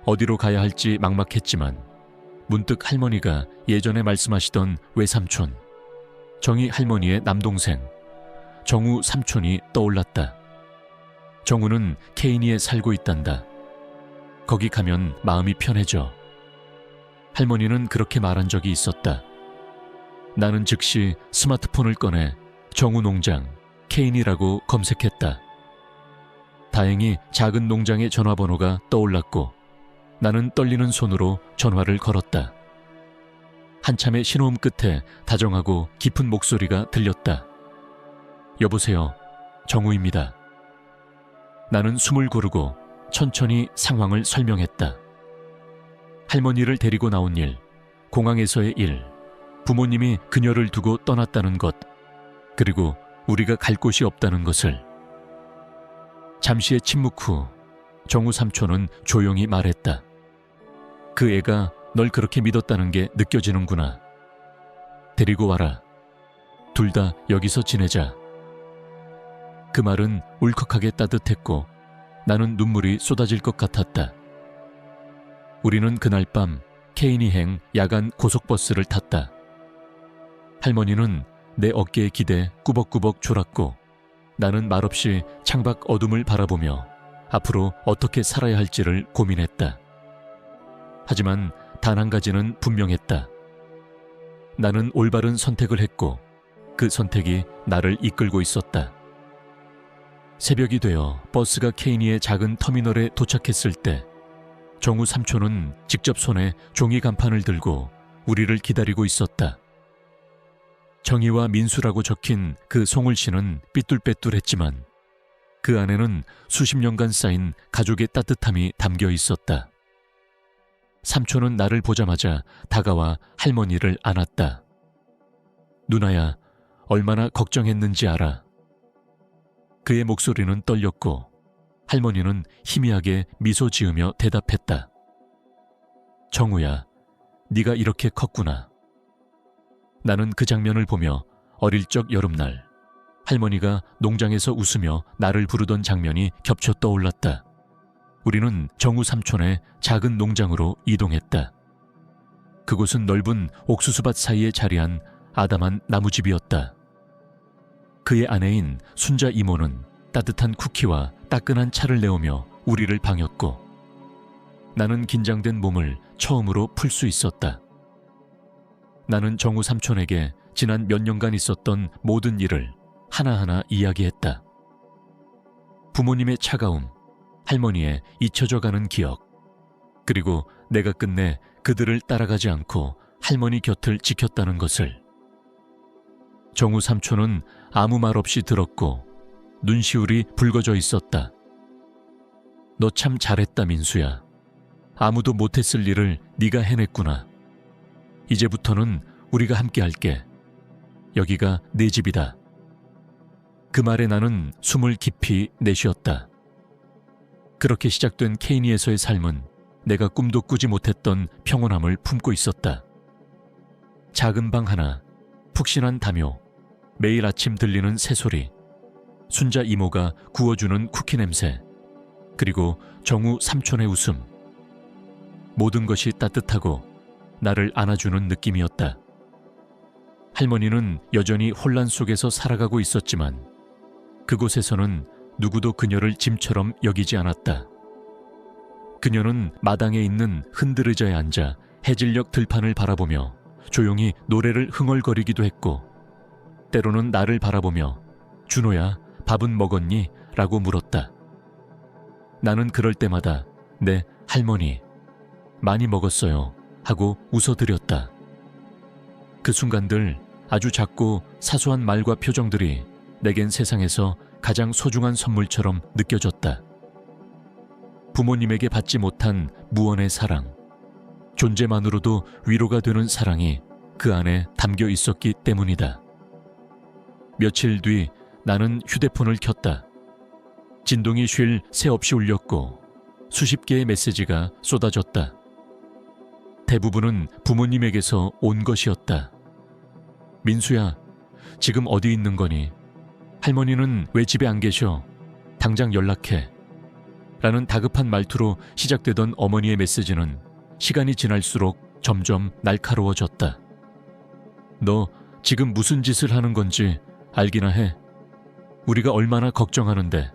어디로 가야 할지 막막했지만 문득 할머니가 예전에 말씀하시던 외삼촌, 정희 할머니의 남동생, 정우 삼촌이 떠올랐다. 정우는 케이니에 살고 있단다. 거기 가면 마음이 편해져. 할머니는 그렇게 말한 적이 있었다. 나는 즉시 스마트폰을 꺼내 정우 농장, 케인이라고 검색했다. 다행히 작은 농장의 전화번호가 떠올랐고 나는 떨리는 손으로 전화를 걸었다. 한참의 신호음 끝에 다정하고 깊은 목소리가 들렸다. 여보세요, 정우입니다. 나는 숨을 고르고 천천히 상황을 설명했다. 할머니를 데리고 나온 일, 공항에서의 일, 부모님이 그녀를 두고 떠났다는 것, 그리고 우리가 갈 곳이 없다는 것을. 잠시의 침묵 후 정우 삼촌은 조용히 말했다. 그 애가 널 그렇게 믿었다는 게 느껴지는구나. 데리고 와라. 둘 다 여기서 지내자. 그 말은 울컥하게 따뜻했고 나는 눈물이 쏟아질 것 같았다. 우리는 그날 밤 케이니행 야간 고속버스를 탔다. 할머니는 내 어깨에 기대 꾸벅꾸벅 졸았고 나는 말없이 창밖 어둠을 바라보며 앞으로 어떻게 살아야 할지를 고민했다. 하지만 단 한 가지는 분명했다. 나는 올바른 선택을 했고 그 선택이 나를 이끌고 있었다. 새벽이 되어 버스가 케이니의 작은 터미널에 도착했을 때 정우 삼촌은 직접 손에 종이 간판을 들고 우리를 기다리고 있었다. 정희와 민수라고 적힌 그 송글씨는 삐뚤빼뚤했지만 그 안에는 수십 년간 쌓인 가족의 따뜻함이 담겨 있었다. 삼촌은 나를 보자마자 다가와 할머니를 안았다. 누나야, 얼마나 걱정했는지 알아. 그의 목소리는 떨렸고 할머니는 희미하게 미소 지으며 대답했다. 정우야, 네가 이렇게 컸구나. 나는 그 장면을 보며 어릴 적 여름날 할머니가 농장에서 웃으며 나를 부르던 장면이 겹쳐 떠올랐다. 우리는 정우 삼촌의 작은 농장으로 이동했다. 그곳은 넓은 옥수수밭 사이에 자리한 아담한 나무집이었다. 그의 아내인 순자 이모는 따뜻한 쿠키와 따끈한 차를 내오며 우리를 반겼고 나는 긴장된 몸을 처음으로 풀 수 있었다. 나는 정우 삼촌에게 지난 몇 년간 있었던 모든 일을 하나하나 이야기했다. 부모님의 차가움, 할머니의 잊혀져가는 기억, 그리고 내가 끝내 그들을 따라가지 않고 할머니 곁을 지켰다는 것을. 정우 삼촌은 아무 말 없이 들었고 눈시울이 붉어져 있었다. 너 참 잘했다, 민수야. 아무도 못했을 일을 네가 해냈구나. 이제부터는 우리가 함께 할게. 여기가 내 집이다. 그 말에 나는 숨을 깊이 내쉬었다. 그렇게 시작된 케이니에서의 삶은 내가 꿈도 꾸지 못했던 평온함을 품고 있었다. 작은 방 하나, 푹신한 담요, 매일 아침 들리는 새소리, 순자 이모가 구워주는 쿠키 냄새, 그리고 정우 삼촌의 웃음. 모든 것이 따뜻하고 나를 안아주는 느낌이었다. 할머니는 여전히 혼란 속에서 살아가고 있었지만 그곳에서는 누구도 그녀를 짐처럼 여기지 않았다. 그녀는 마당에 있는 흔들 의자에 앉아 해질녘 들판을 바라보며 조용히 노래를 흥얼거리기도 했고 때로는 나를 바라보며 준호야, 밥은 먹었니? 라고 물었다. 나는 그럴 때마다 네, 할머니, 많이 먹었어요 하고 웃어드렸다. 그 순간들, 아주 작고 사소한 말과 표정들이 내겐 세상에서 가장 소중한 선물처럼 느껴졌다. 부모님에게 받지 못한 무언의 사랑, 존재만으로도 위로가 되는 사랑이 그 안에 담겨 있었기 때문이다. 며칠 뒤 나는 휴대폰을 켰다. 진동이 쉴 새 없이 울렸고 수십 개의 메시지가 쏟아졌다. 대부분은 부모님에게서 온 것이었다. 민수야, 지금 어디 있는 거니? 할머니는 왜 집에 안 계셔? 당장 연락해. 라는 다급한 말투로 시작되던 어머니의 메시지는 시간이 지날수록 점점 날카로워졌다. 너 지금 무슨 짓을 하는 건지 알기나 해. 우리가 얼마나 걱정하는데.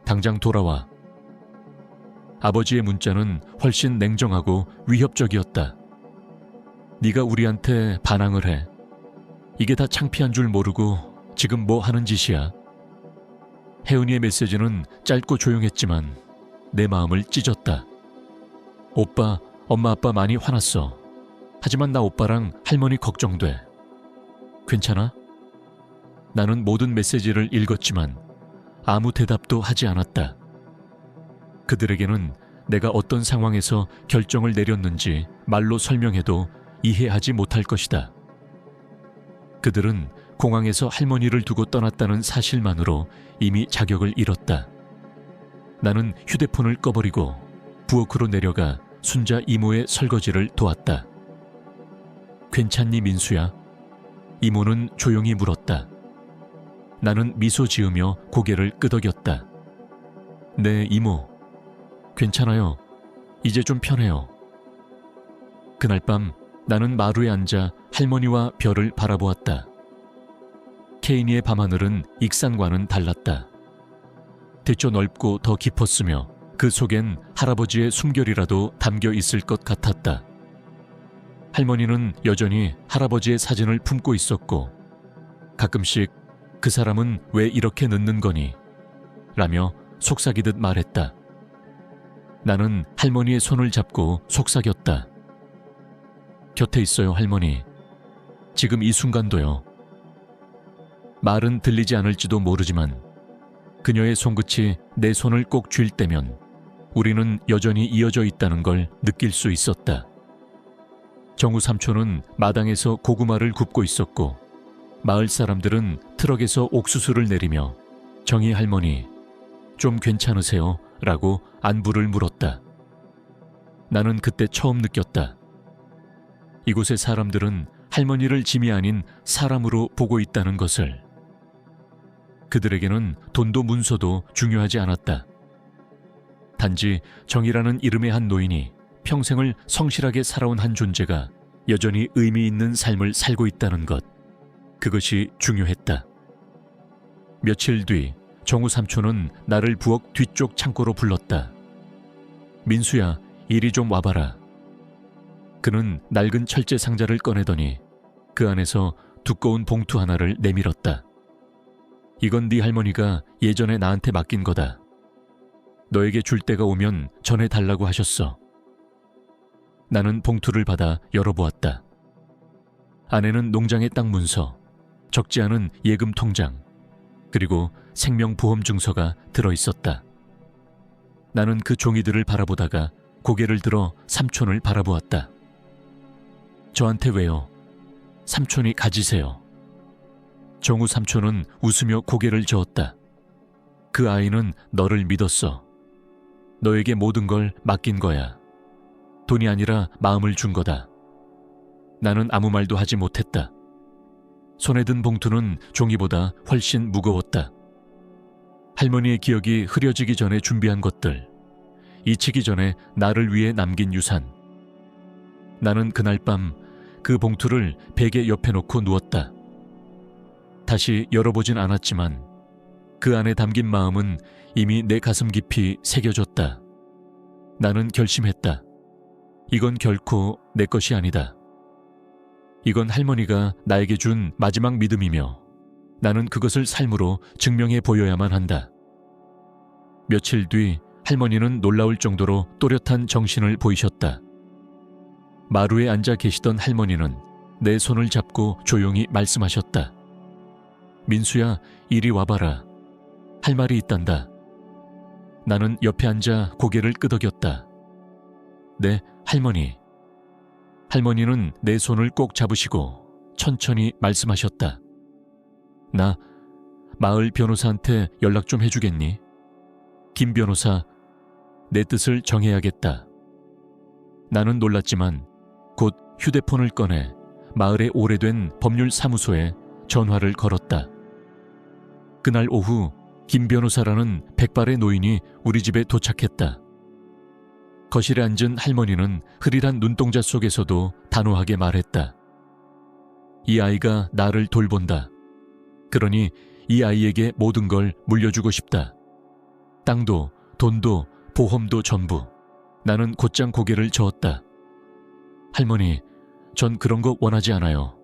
당장 돌아와. 아버지의 문자는 훨씬 냉정하고 위협적이었다. 네가 우리한테 반항을 해. 이게 다 창피한 줄 모르고 지금 뭐 하는 짓이야? 혜은이의 메시지는 짧고 조용했지만 내 마음을 찢었다. 오빠, 엄마 아빠 많이 화났어. 하지만 나 오빠랑 할머니 걱정돼. 괜찮아? 나는 모든 메시지를 읽었지만 아무 대답도 하지 않았다. 그들에게는 내가 어떤 상황에서 결정을 내렸는지 말로 설명해도 이해하지 못할 것이다. 그들은 공항에서 할머니를 두고 떠났다는 사실만으로 이미 자격을 잃었다. 나는 휴대폰을 꺼버리고 부엌으로 내려가 순자 이모의 설거지를 도왔다. 괜찮니, 민수야? 이모는 조용히 물었다. 나는 미소 지으며 고개를 끄덕였다. 네, 이모. 괜찮아요. 이제 좀 편해요. 그날 밤 나는 마루에 앉아 할머니와 별을 바라보았다. 케이니의 밤하늘은 익산과는 달랐다. 대초 넓고 더 깊었으며 그 속엔 할아버지의 숨결이라도 담겨 있을 것 같았다. 할머니는 여전히 할아버지의 사진을 품고 있었고 가끔씩 그 사람은 왜 이렇게 늦는 거니? 라며 속삭이듯 말했다. 나는 할머니의 손을 잡고 속삭였다. 곁에 있어요, 할머니. 지금 이 순간도요. 말은 들리지 않을지도 모르지만 그녀의 손끝이 내 손을 꼭 쥘 때면 우리는 여전히 이어져 있다는 걸 느낄 수 있었다. 정우 삼촌은 마당에서 고구마를 굽고 있었고 마을 사람들은 트럭에서 옥수수를 내리며 정희 할머니, 좀 괜찮으세요? 라고 안부를 물었다. 나는 그때 처음 느꼈다. 이곳의 사람들은 할머니를 짐이 아닌 사람으로 보고 있다는 것을. 그들에게는 돈도 문서도 중요하지 않았다. 단지 정이라는 이름의 한 노인이 평생을 성실하게 살아온 한 존재가 여전히 의미 있는 삶을 살고 있다는 것, 그것이 중요했다. 며칠 뒤 정우 삼촌은 나를 부엌 뒤쪽 창고로 불렀다. 민수야, 이리 좀 와봐라. 그는 낡은 철제 상자를 꺼내더니 그 안에서 두꺼운 봉투 하나를 내밀었다. 이건 네 할머니가 예전에 나한테 맡긴 거다. 너에게 줄 때가 오면 전해달라고 하셨어. 나는 봉투를 받아 열어보았다. 안에는 농장의 땅 문서, 적지 않은 예금 통장, 그리고 생명보험증서가 들어있었다. 나는 그 종이들을 바라보다가 고개를 들어 삼촌을 바라보았다. 저한테 왜요? 삼촌이 가지세요. 정우 삼촌은 웃으며 고개를 저었다. 그 아이는 너를 믿었어. 너에게 모든 걸 맡긴 거야. 돈이 아니라 마음을 준 거다. 나는 아무 말도 하지 못했다. 손에 든 봉투는 종이보다 훨씬 무거웠다. 할머니의 기억이 흐려지기 전에 준비한 것들, 잊히기 전에 나를 위해 남긴 유산. 나는 그날 밤 그 봉투를 베개 옆에 놓고 누웠다. 다시 열어보진 않았지만 그 안에 담긴 마음은 이미 내 가슴 깊이 새겨졌다. 나는 결심했다. 이건 결코 내 것이 아니다. 이건 할머니가 나에게 준 마지막 믿음이며 나는 그것을 삶으로 증명해 보여야만 한다. 며칠 뒤 할머니는 놀라울 정도로 또렷한 정신을 보이셨다. 마루에 앉아 계시던 할머니는 내 손을 잡고 조용히 말씀하셨다. 민수야, 이리 와봐라. 할 말이 있단다. 나는 옆에 앉아 고개를 끄덕였다. 네, 할머니. 할머니는 내 손을 꼭 잡으시고 천천히 말씀하셨다. 나 마을 변호사한테 연락 좀 해주겠니? 김 변호사, 내 뜻을 정해야겠다. 나는 놀랐지만 곧 휴대폰을 꺼내 마을의 오래된 법률사무소에 전화를 걸었다. 그날 오후 김 변호사라는 백발의 노인이 우리 집에 도착했다. 거실에 앉은 할머니는 흐릿한 눈동자 속에서도 단호하게 말했다. 이 아이가 나를 돌본다. 그러니 이 아이에게 모든 걸 물려주고 싶다. 땅도, 돈도, 보험도 전부. 나는 곧장 고개를 저었다. 할머니, 전 그런 거 원하지 않아요.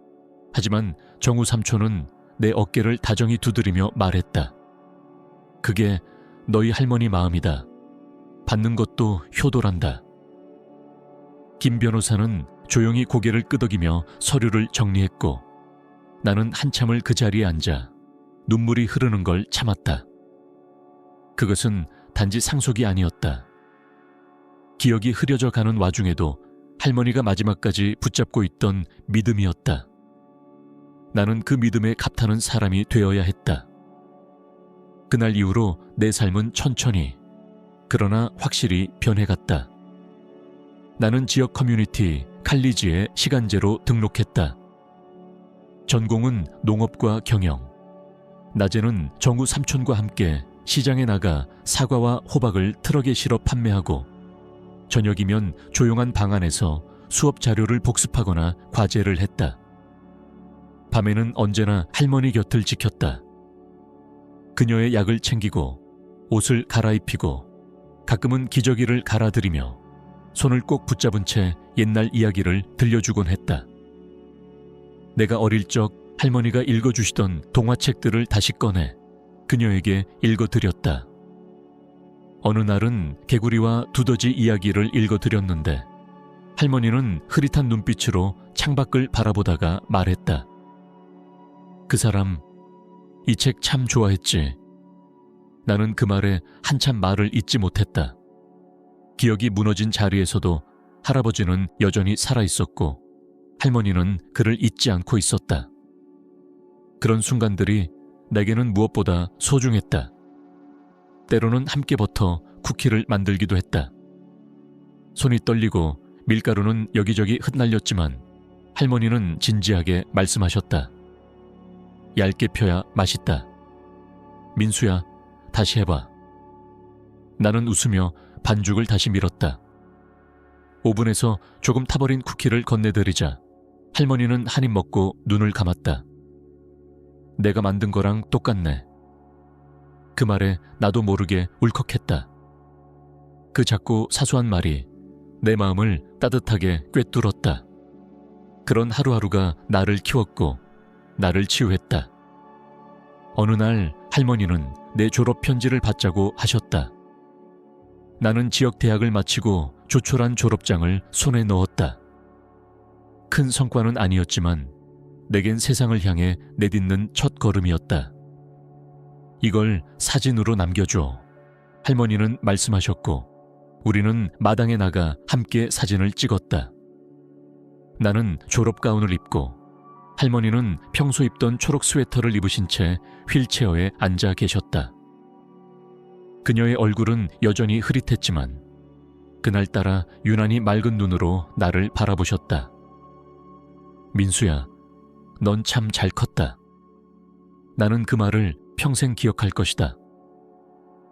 하지만 정우 삼촌은 내 어깨를 다정히 두드리며 말했다. 그게 너희 할머니 마음이다. 받는 것도 효도란다. 김 변호사는 조용히 고개를 끄덕이며 서류를 정리했고 나는 한참을 그 자리에 앉아 눈물이 흐르는 걸 참았다. 그것은 단지 상속이 아니었다. 기억이 흐려져 가는 와중에도 할머니가 마지막까지 붙잡고 있던 믿음이었다. 나는 그 믿음에 값타는 사람이 되어야 했다. 그날 이후로 내 삶은 천천히, 그러나 확실히 변해갔다. 나는 지역 커뮤니티 칼리지에 시간제로 등록했다. 전공은 농업과 경영. 낮에는 정우 삼촌과 함께 시장에 나가 사과와 호박을 트럭에 실어 판매하고 저녁이면 조용한 방 안에서 수업 자료를 복습하거나 과제를 했다. 밤에는 언제나 할머니 곁을 지켰다. 그녀의 약을 챙기고 옷을 갈아입히고 가끔은 기저귀를 갈아드리며 손을 꼭 붙잡은 채 옛날 이야기를 들려주곤 했다. 내가 어릴 적 할머니가 읽어주시던 동화책들을 다시 꺼내 그녀에게 읽어드렸다. 어느 날은 개구리와 두더지 이야기를 읽어드렸는데 할머니는 흐릿한 눈빛으로 창밖을 바라보다가 말했다. 그 사람, 이 책 참 좋아했지. 나는 그 말에 한참 말을 잇지 못했다. 기억이 무너진 자리에서도 할아버지는 여전히 살아있었고 할머니는 그를 잊지 않고 있었다. 그런 순간들이 내게는 무엇보다 소중했다. 때로는 함께 버터 쿠키를 만들기도 했다. 손이 떨리고 밀가루는 여기저기 흩날렸지만 할머니는 진지하게 말씀하셨다. 얇게 펴야 맛있다. 민수야, 다시 해봐. 나는 웃으며 반죽을 다시 밀었다. 오븐에서 조금 타버린 쿠키를 건네드리자 할머니는 한입 먹고 눈을 감았다. 내가 만든 거랑 똑같네. 그 말에 나도 모르게 울컥했다. 그 작고 사소한 말이 내 마음을 따뜻하게 꿰뚫었다. 그런 하루하루가 나를 키웠고 나를 치유했다. 어느 날 할머니는 내 졸업 편지를 받자고 하셨다. 나는 지역 대학을 마치고 조촐한 졸업장을 손에 넣었다. 큰 성과는 아니었지만 내겐 세상을 향해 내딛는 첫 걸음이었다. 이걸 사진으로 남겨줘. 할머니는 말씀하셨고 우리는 마당에 나가 함께 사진을 찍었다. 나는 졸업 가운을 입고 할머니는 평소 입던 초록 스웨터를 입으신 채 휠체어에 앉아 계셨다. 그녀의 얼굴은 여전히 흐릿했지만 그날따라 유난히 맑은 눈으로 나를 바라보셨다. 민수야, 넌 참 잘 컸다. 나는 그 말을 평생 기억할 것이다.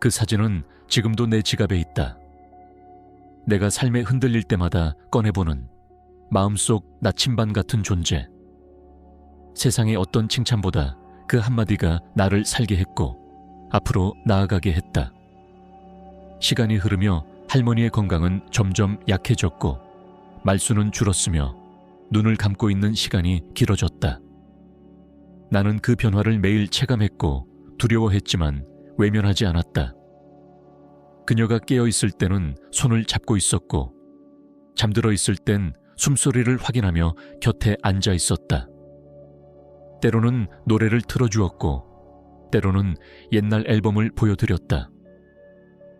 그 사진은 지금도 내 지갑에 있다. 내가 삶에 흔들릴 때마다 꺼내보는 마음속 나침반 같은 존재. 세상의 어떤 칭찬보다 그 한마디가 나를 살게 했고 앞으로 나아가게 했다. 시간이 흐르며 할머니의 건강은 점점 약해졌고 말수는 줄었으며 눈을 감고 있는 시간이 길어졌다. 나는 그 변화를 매일 체감했고 두려워했지만 외면하지 않았다. 그녀가 깨어있을 때는 손을 잡고 있었고 잠들어 있을 땐 숨소리를 확인하며 곁에 앉아 있었다. 때로는 노래를 틀어주었고 때로는 옛날 앨범을 보여드렸다.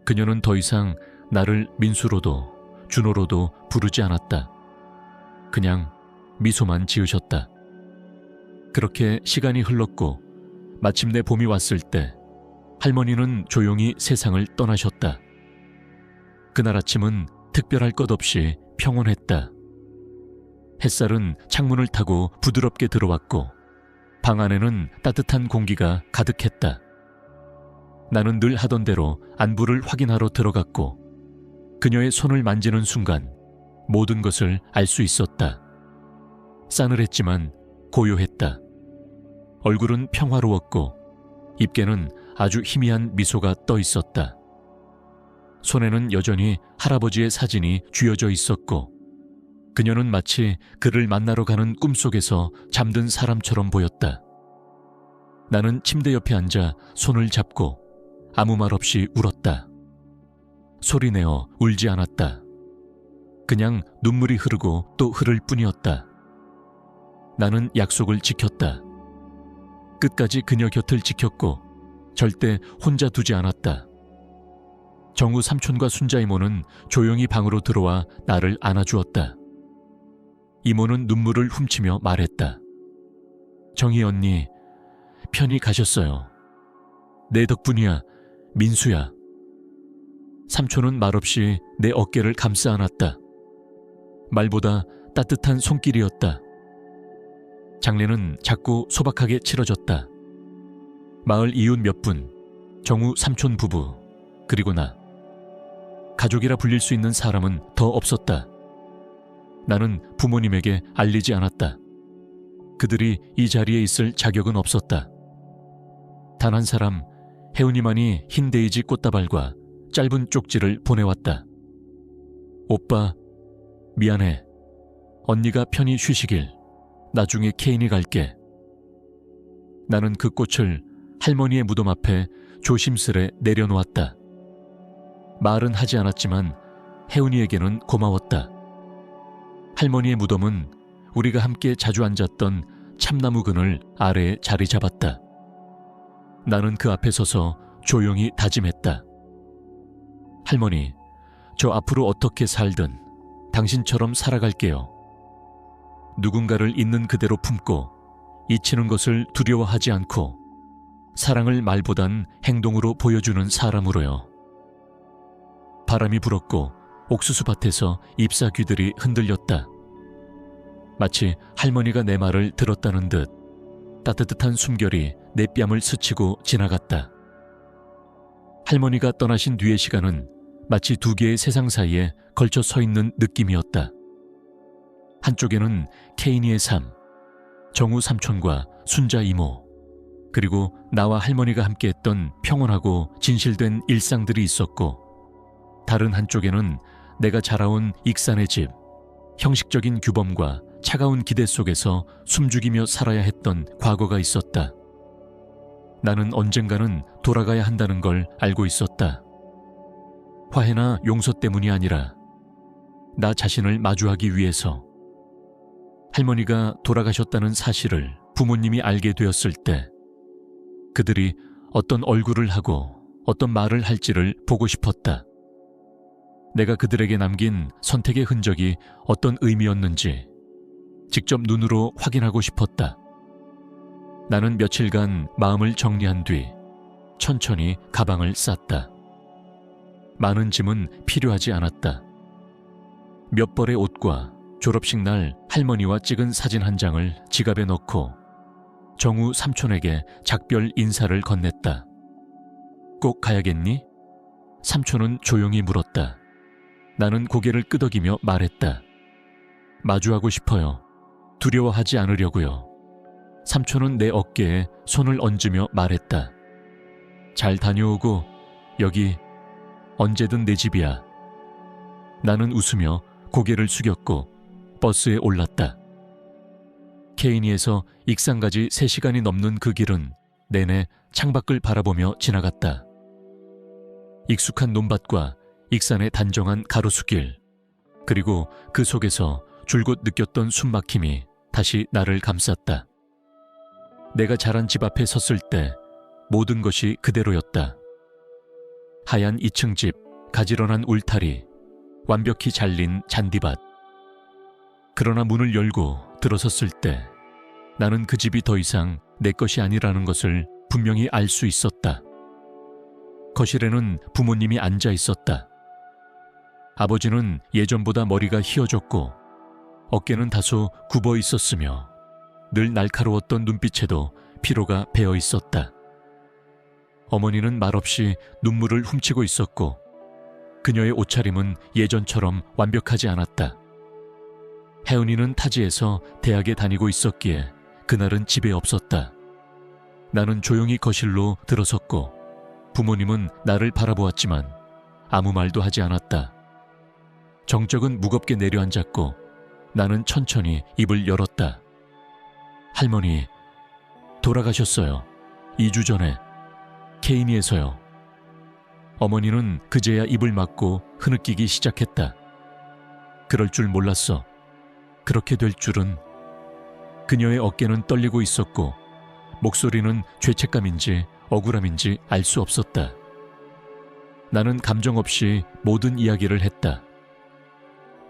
그녀는 더 이상 나를 민수로도 준호로도 부르지 않았다. 그냥 미소만 지으셨다. 그렇게 시간이 흘렀고 마침내 봄이 왔을 때 할머니는 조용히 세상을 떠나셨다. 그날 아침은 특별할 것 없이 평온했다. 햇살은 창문을 타고 부드럽게 들어왔고 방 안에는 따뜻한 공기가 가득했다. 나는 늘 하던 대로 안부를 확인하러 들어갔고 그녀의 손을 만지는 순간 모든 것을 알 수 있었다. 싸늘했지만 고요했다. 얼굴은 평화로웠고 입계는 아주 희미한 미소가 떠 있었다. 손에는 여전히 할아버지의 사진이 쥐어져 있었고 그녀는 마치 그를 만나러 가는 꿈속에서 잠든 사람처럼 보였다. 나는 침대 옆에 앉아 손을 잡고 아무 말 없이 울었다. 소리내어 울지 않았다. 그냥 눈물이 흐르고 또 흐를 뿐이었다. 나는 약속을 지켰다. 끝까지 그녀 곁을 지켰고 절대 혼자 두지 않았다. 정우 삼촌과 순자 이모는 조용히 방으로 들어와 나를 안아주었다. 이모는 눈물을 훔치며 말했다. 정희 언니, 편히 가셨어요. 내 덕분이야, 민수야. 삼촌은 말없이 내 어깨를 감싸 안았다. 말보다 따뜻한 손길이었다. 장례는 작고 소박하게 치러졌다. 마을 이웃 몇 분, 정우 삼촌 부부, 그리고 나. 가족이라 불릴 수 있는 사람은 더 없었다. 나는 부모님에게 알리지 않았다. 그들이 이 자리에 있을 자격은 없었다. 단 한 사람, 혜운이만이 흰 데이지 꽃다발과 짧은 쪽지를 보내왔다. 오빠, 미안해. 언니가 편히 쉬시길. 나중에 케인이 갈게. 나는 그 꽃을 할머니의 무덤 앞에 조심스레 내려놓았다. 말은 하지 않았지만 혜운이에게는 고마웠다. 할머니의 무덤은 우리가 함께 자주 앉았던 참나무 그늘 아래에 자리 잡았다. 나는 그 앞에 서서 조용히 다짐했다. 할머니, 저 앞으로 어떻게 살든 당신처럼 살아갈게요. 누군가를 있는 그대로 품고 잊히는 것을 두려워하지 않고 사랑을 말보단 행동으로 보여주는 사람으로요. 바람이 불었고 옥수수밭에서 잎사귀들이 흔들렸다. 마치 할머니가 내 말을 들었다는 듯 따뜻한 숨결이 내 뺨을 스치고 지나갔다. 할머니가 떠나신 뒤의 시간은 마치 두 개의 세상 사이에 걸쳐 서 있는 느낌이었다. 한쪽에는 케이니의 삶, 정우 삼촌과 순자 이모, 그리고 나와 할머니가 함께했던 평온하고 진실된 일상들이 있었고, 다른 한쪽에는 내가 자라온 익산의 집, 형식적인 규범과 차가운 기대 속에서 숨죽이며 살아야 했던 과거가 있었다. 나는 언젠가는 돌아가야 한다는 걸 알고 있었다. 화해나 용서 때문이 아니라 나 자신을 마주하기 위해서. 할머니가 돌아가셨다는 사실을 부모님이 알게 되었을 때 그들이 어떤 얼굴을 하고 어떤 말을 할지를 보고 싶었다. 내가 그들에게 남긴 선택의 흔적이 어떤 의미였는지 직접 눈으로 확인하고 싶었다. 나는 며칠간 마음을 정리한 뒤 천천히 가방을 쌌다. 많은 짐은 필요하지 않았다. 몇 벌의 옷과 졸업식 날 할머니와 찍은 사진 한 장을 지갑에 넣고 정우 삼촌에게 작별 인사를 건넸다. 꼭 가야겠니? 삼촌은 조용히 물었다. 나는 고개를 끄덕이며 말했다. 마주하고 싶어요. 두려워하지 않으려고요. 삼촌은 내 어깨에 손을 얹으며 말했다. 잘 다녀오고 여기 언제든 내 집이야. 나는 웃으며 고개를 숙였고 버스에 올랐다. 케이니에서 익산까지 3시간이 넘는 그 길은 내내 창밖을 바라보며 지나갔다. 익숙한 논밭과 익산의 단정한 가로수길, 그리고 그 속에서 줄곧 느꼈던 숨막힘이 다시 나를 감쌌다. 내가 자란 집 앞에 섰을 때 모든 것이 그대로였다. 하얀 2층 집, 가지런한 울타리, 완벽히 잘린 잔디밭. 그러나 문을 열고 들어섰을 때 나는 그 집이 더 이상 내 것이 아니라는 것을 분명히 알 수 있었다. 거실에는 부모님이 앉아 있었다. 아버지는 예전보다 머리가 휘어졌고 어깨는 다소 굽어 있었으며 늘 날카로웠던 눈빛에도 피로가 배어 있었다. 어머니는 말없이 눈물을 훔치고 있었고 그녀의 옷차림은 예전처럼 완벽하지 않았다. 혜은이는 타지에서 대학에 다니고 있었기에 그날은 집에 없었다. 나는 조용히 거실로 들어섰고 부모님은 나를 바라보았지만 아무 말도 하지 않았다. 정적은 무겁게 내려앉았고 나는 천천히 입을 열었다. 할머니, 돌아가셨어요. 2주 전에 케이니에서요. 어머니는 그제야 입을 막고 흐느끼기 시작했다. 그럴 줄 몰랐어. 그렇게 될 줄은. 그녀의 어깨는 떨리고 있었고 목소리는 죄책감인지 억울함인지 알 수 없었다. 나는 감정 없이 모든 이야기를 했다.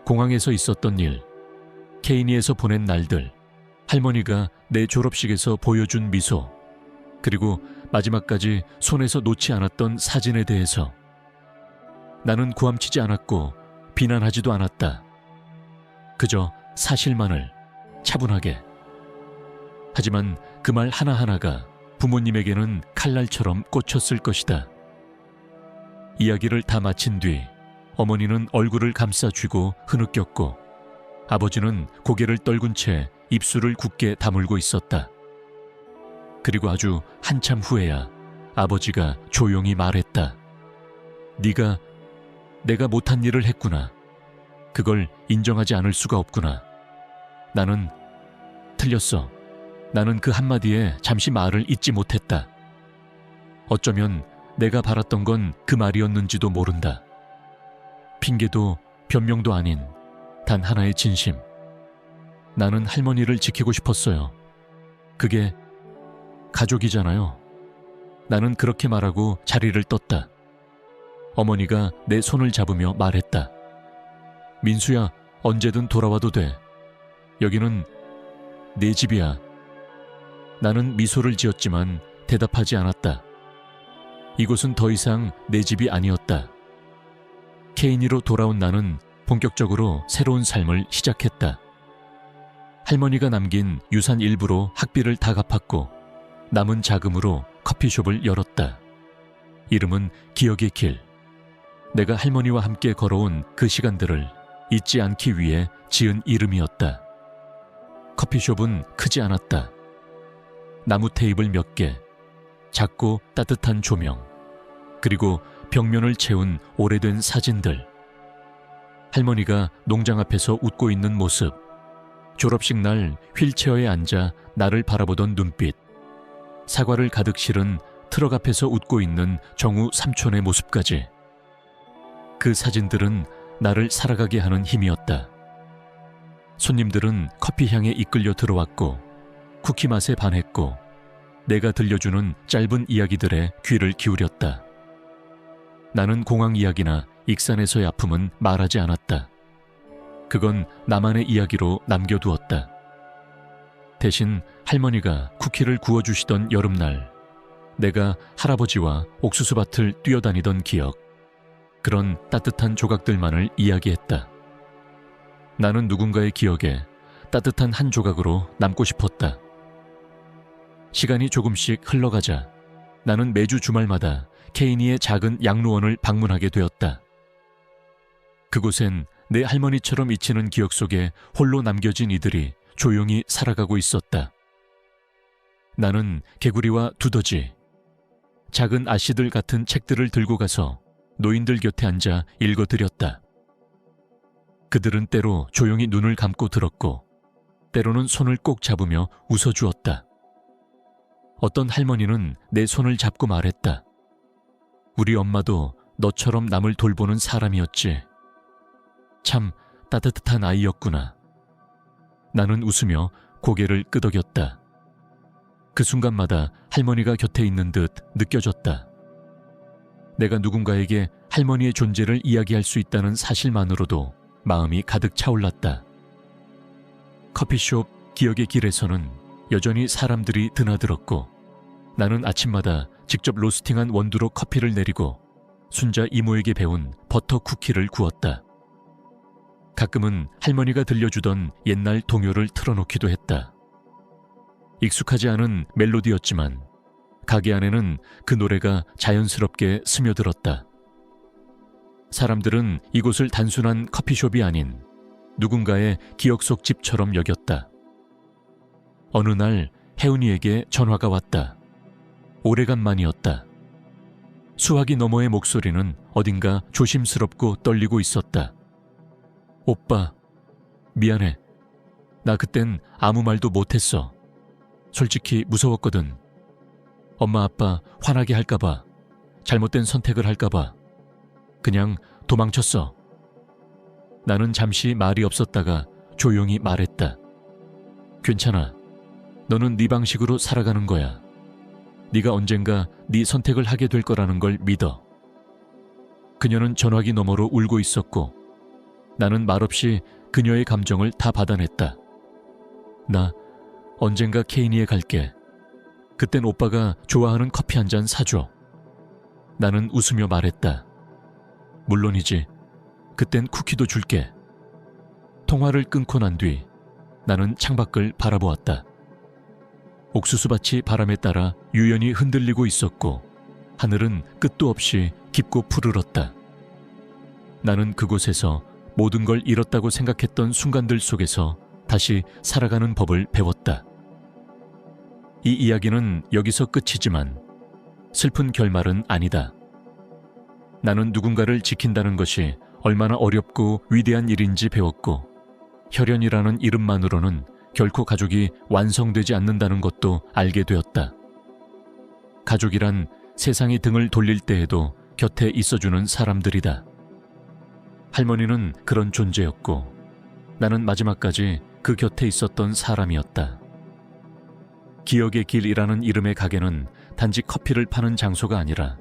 공항에서 있었던 일, 케이니에서 보낸 날들, 할머니가 내 졸업식에서 보여준 미소, 그리고 마지막까지 손에서 놓지 않았던 사진에 대해서. 나는 구함치지 않았고 비난하지도 않았다. 그저 사실만을 차분하게. 하지만 그 말 하나하나가 부모님에게는 칼날처럼 꽂혔을 것이다. 이야기를 다 마친 뒤 어머니는 얼굴을 감싸 쥐고 흐느꼈고 아버지는 고개를 떨군 채 입술을 굳게 다물고 있었다. 그리고 아주 한참 후에야 아버지가 조용히 말했다. 네가 내가 못한 일을 했구나. 그걸 인정하지 않을 수가 없구나. 나는 틀렸어. 나는 그 한마디에 잠시 말을 잇지 못했다. 어쩌면 내가 바랐던 건 그 말이었는지도 모른다. 핑계도 변명도 아닌 단 하나의 진심. 나는 할머니를 지키고 싶었어요. 그게 가족이잖아요. 나는 그렇게 말하고 자리를 떴다. 어머니가 내 손을 잡으며 말했다. 민수야, 언제든 돌아와도 돼. 여기는 내 집이야. 나는 미소를 지었지만 대답하지 않았다. 이곳은 더 이상 내 집이 아니었다. 케이니로 돌아온 나는 본격적으로 새로운 삶을 시작했다. 할머니가 남긴 유산 일부로 학비를 다 갚았고 남은 자금으로 커피숍을 열었다. 이름은 기억의 길. 내가 할머니와 함께 걸어온 그 시간들을 잊지 않기 위해 지은 이름이었다. 커피숍은 크지 않았다. 나무 테이블 몇 개, 작고 따뜻한 조명, 그리고 벽면을 채운 오래된 사진들. 할머니가 농장 앞에서 웃고 있는 모습, 졸업식 날 휠체어에 앉아 나를 바라보던 눈빛, 사과를 가득 실은 트럭 앞에서 웃고 있는 정우 삼촌의 모습까지. 그 사진들은 나를 살아가게 하는 힘이었다. 손님들은 커피 향에 이끌려 들어왔고 쿠키 맛에 반했고 내가 들려주는 짧은 이야기들에 귀를 기울였다. 나는 공황 이야기나 익산에서의 아픔은 말하지 않았다. 그건 나만의 이야기로 남겨두었다. 대신 할머니가 쿠키를 구워주시던 여름날, 내가 할아버지와 옥수수밭을 뛰어다니던 기억, 그런 따뜻한 조각들만을 이야기했다. 나는 누군가의 기억에 따뜻한 한 조각으로 남고 싶었다. 시간이 조금씩 흘러가자 나는 매주 주말마다 케이니의 작은 양로원을 방문하게 되었다. 그곳엔 내 할머니처럼 잊히는 기억 속에 홀로 남겨진 이들이 조용히 살아가고 있었다. 나는 개구리와 두더지, 작은 아씨들 같은 책들을 들고 가서 노인들 곁에 앉아 읽어드렸다. 그들은 때로 조용히 눈을 감고 들었고 때로는 손을 꼭 잡으며 웃어주었다. 어떤 할머니는 내 손을 잡고 말했다. 우리 엄마도 너처럼 남을 돌보는 사람이었지. 참 따뜻한 아이였구나. 나는 웃으며 고개를 끄덕였다. 그 순간마다 할머니가 곁에 있는 듯 느껴졌다. 내가 누군가에게 할머니의 존재를 이야기할 수 있다는 사실만으로도 마음이 가득 차올랐다. 커피숍 기억의 길에서는 여전히 사람들이 드나들었고 나는 아침마다 직접 로스팅한 원두로 커피를 내리고 순자 이모에게 배운 버터 쿠키를 구웠다. 가끔은 할머니가 들려주던 옛날 동요를 틀어놓기도 했다. 익숙하지 않은 멜로디였지만 가게 안에는 그 노래가 자연스럽게 스며들었다. 사람들은 이곳을 단순한 커피숍이 아닌 누군가의 기억 속 집처럼 여겼다. 어느 날 혜은이에게 전화가 왔다. 오래간만이었다. 수화기 너머의 목소리는 어딘가 조심스럽고 떨리고 있었다. 오빠, 미안해. 나 그땐 아무 말도 못했어. 솔직히 무서웠거든. 엄마 아빠 화나게 할까봐, 잘못된 선택을 할까봐 그냥 도망쳤어. 나는 잠시 말이 없었다가 조용히 말했다. 괜찮아. 너는 네 방식으로 살아가는 거야. 네가 언젠가 네 선택을 하게 될 거라는 걸 믿어. 그녀는 전화기 너머로 울고 있었고 나는 말없이 그녀의 감정을 다 받아냈다. 나 언젠가 케이니에 갈게. 그땐 오빠가 좋아하는 커피 한 잔 사줘. 나는 웃으며 말했다. 물론이지. 그땐 쿠키도 줄게. 통화를 끊고 난 뒤 나는 창밖을 바라보았다. 옥수수밭이 바람에 따라 유연히 흔들리고 있었고 하늘은 끝도 없이 깊고 푸르렀다. 나는 그곳에서 모든 걸 잃었다고 생각했던 순간들 속에서 다시 살아가는 법을 배웠다. 이 이야기는 여기서 끝이지만 슬픈 결말은 아니다. 나는 누군가를 지킨다는 것이 얼마나 어렵고 위대한 일인지 배웠고 혈연이라는 이름만으로는 결코 가족이 완성되지 않는다는 것도 알게 되었다. 가족이란 세상이 등을 돌릴 때에도 곁에 있어주는 사람들이다. 할머니는 그런 존재였고 나는 마지막까지 그 곁에 있었던 사람이었다. 기억의 길이라는 이름의 가게는 단지 커피를 파는 장소가 아니라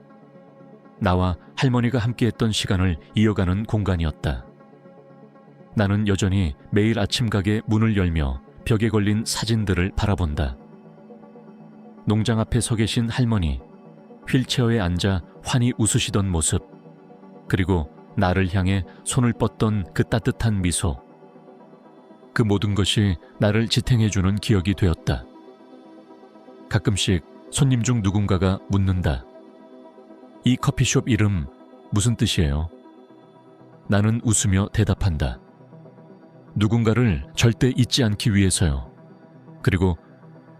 나와 할머니가 함께했던 시간을 이어가는 공간이었다. 나는 여전히 매일 아침 가게 문을 열며 벽에 걸린 사진들을 바라본다. 농장 앞에 서 계신 할머니, 휠체어에 앉아 환히 웃으시던 모습, 그리고 나를 향해 손을 뻗던 그 따뜻한 미소. 그 모든 것이 나를 지탱해주는 기억이 되었다. 가끔씩 손님 중 누군가가 묻는다. 이 커피숍 이름 무슨 뜻이에요? 나는 웃으며 대답한다. 누군가를 절대 잊지 않기 위해서요. 그리고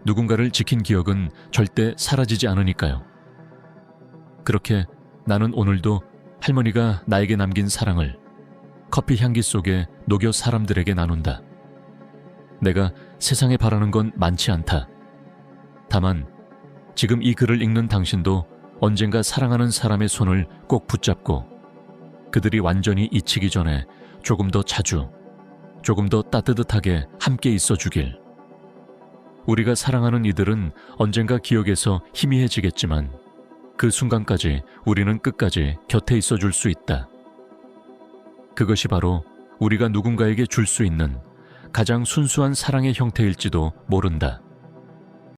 누군가를 지킨 기억은 절대 사라지지 않으니까요. 그렇게 나는 오늘도 할머니가 나에게 남긴 사랑을 커피 향기 속에 녹여 사람들에게 나눈다. 내가 세상에 바라는 건 많지 않다. 다만 지금 이 글을 읽는 당신도 언젠가 사랑하는 사람의 손을 꼭 붙잡고 그들이 완전히 잊히기 전에 조금 더 자주, 조금 더 따뜻하게 함께 있어 주길. 우리가 사랑하는 이들은 언젠가 기억에서 희미해지겠지만 그 순간까지 우리는 끝까지 곁에 있어 줄 수 있다. 그것이 바로 우리가 누군가에게 줄 수 있는 가장 순수한 사랑의 형태일지도 모른다.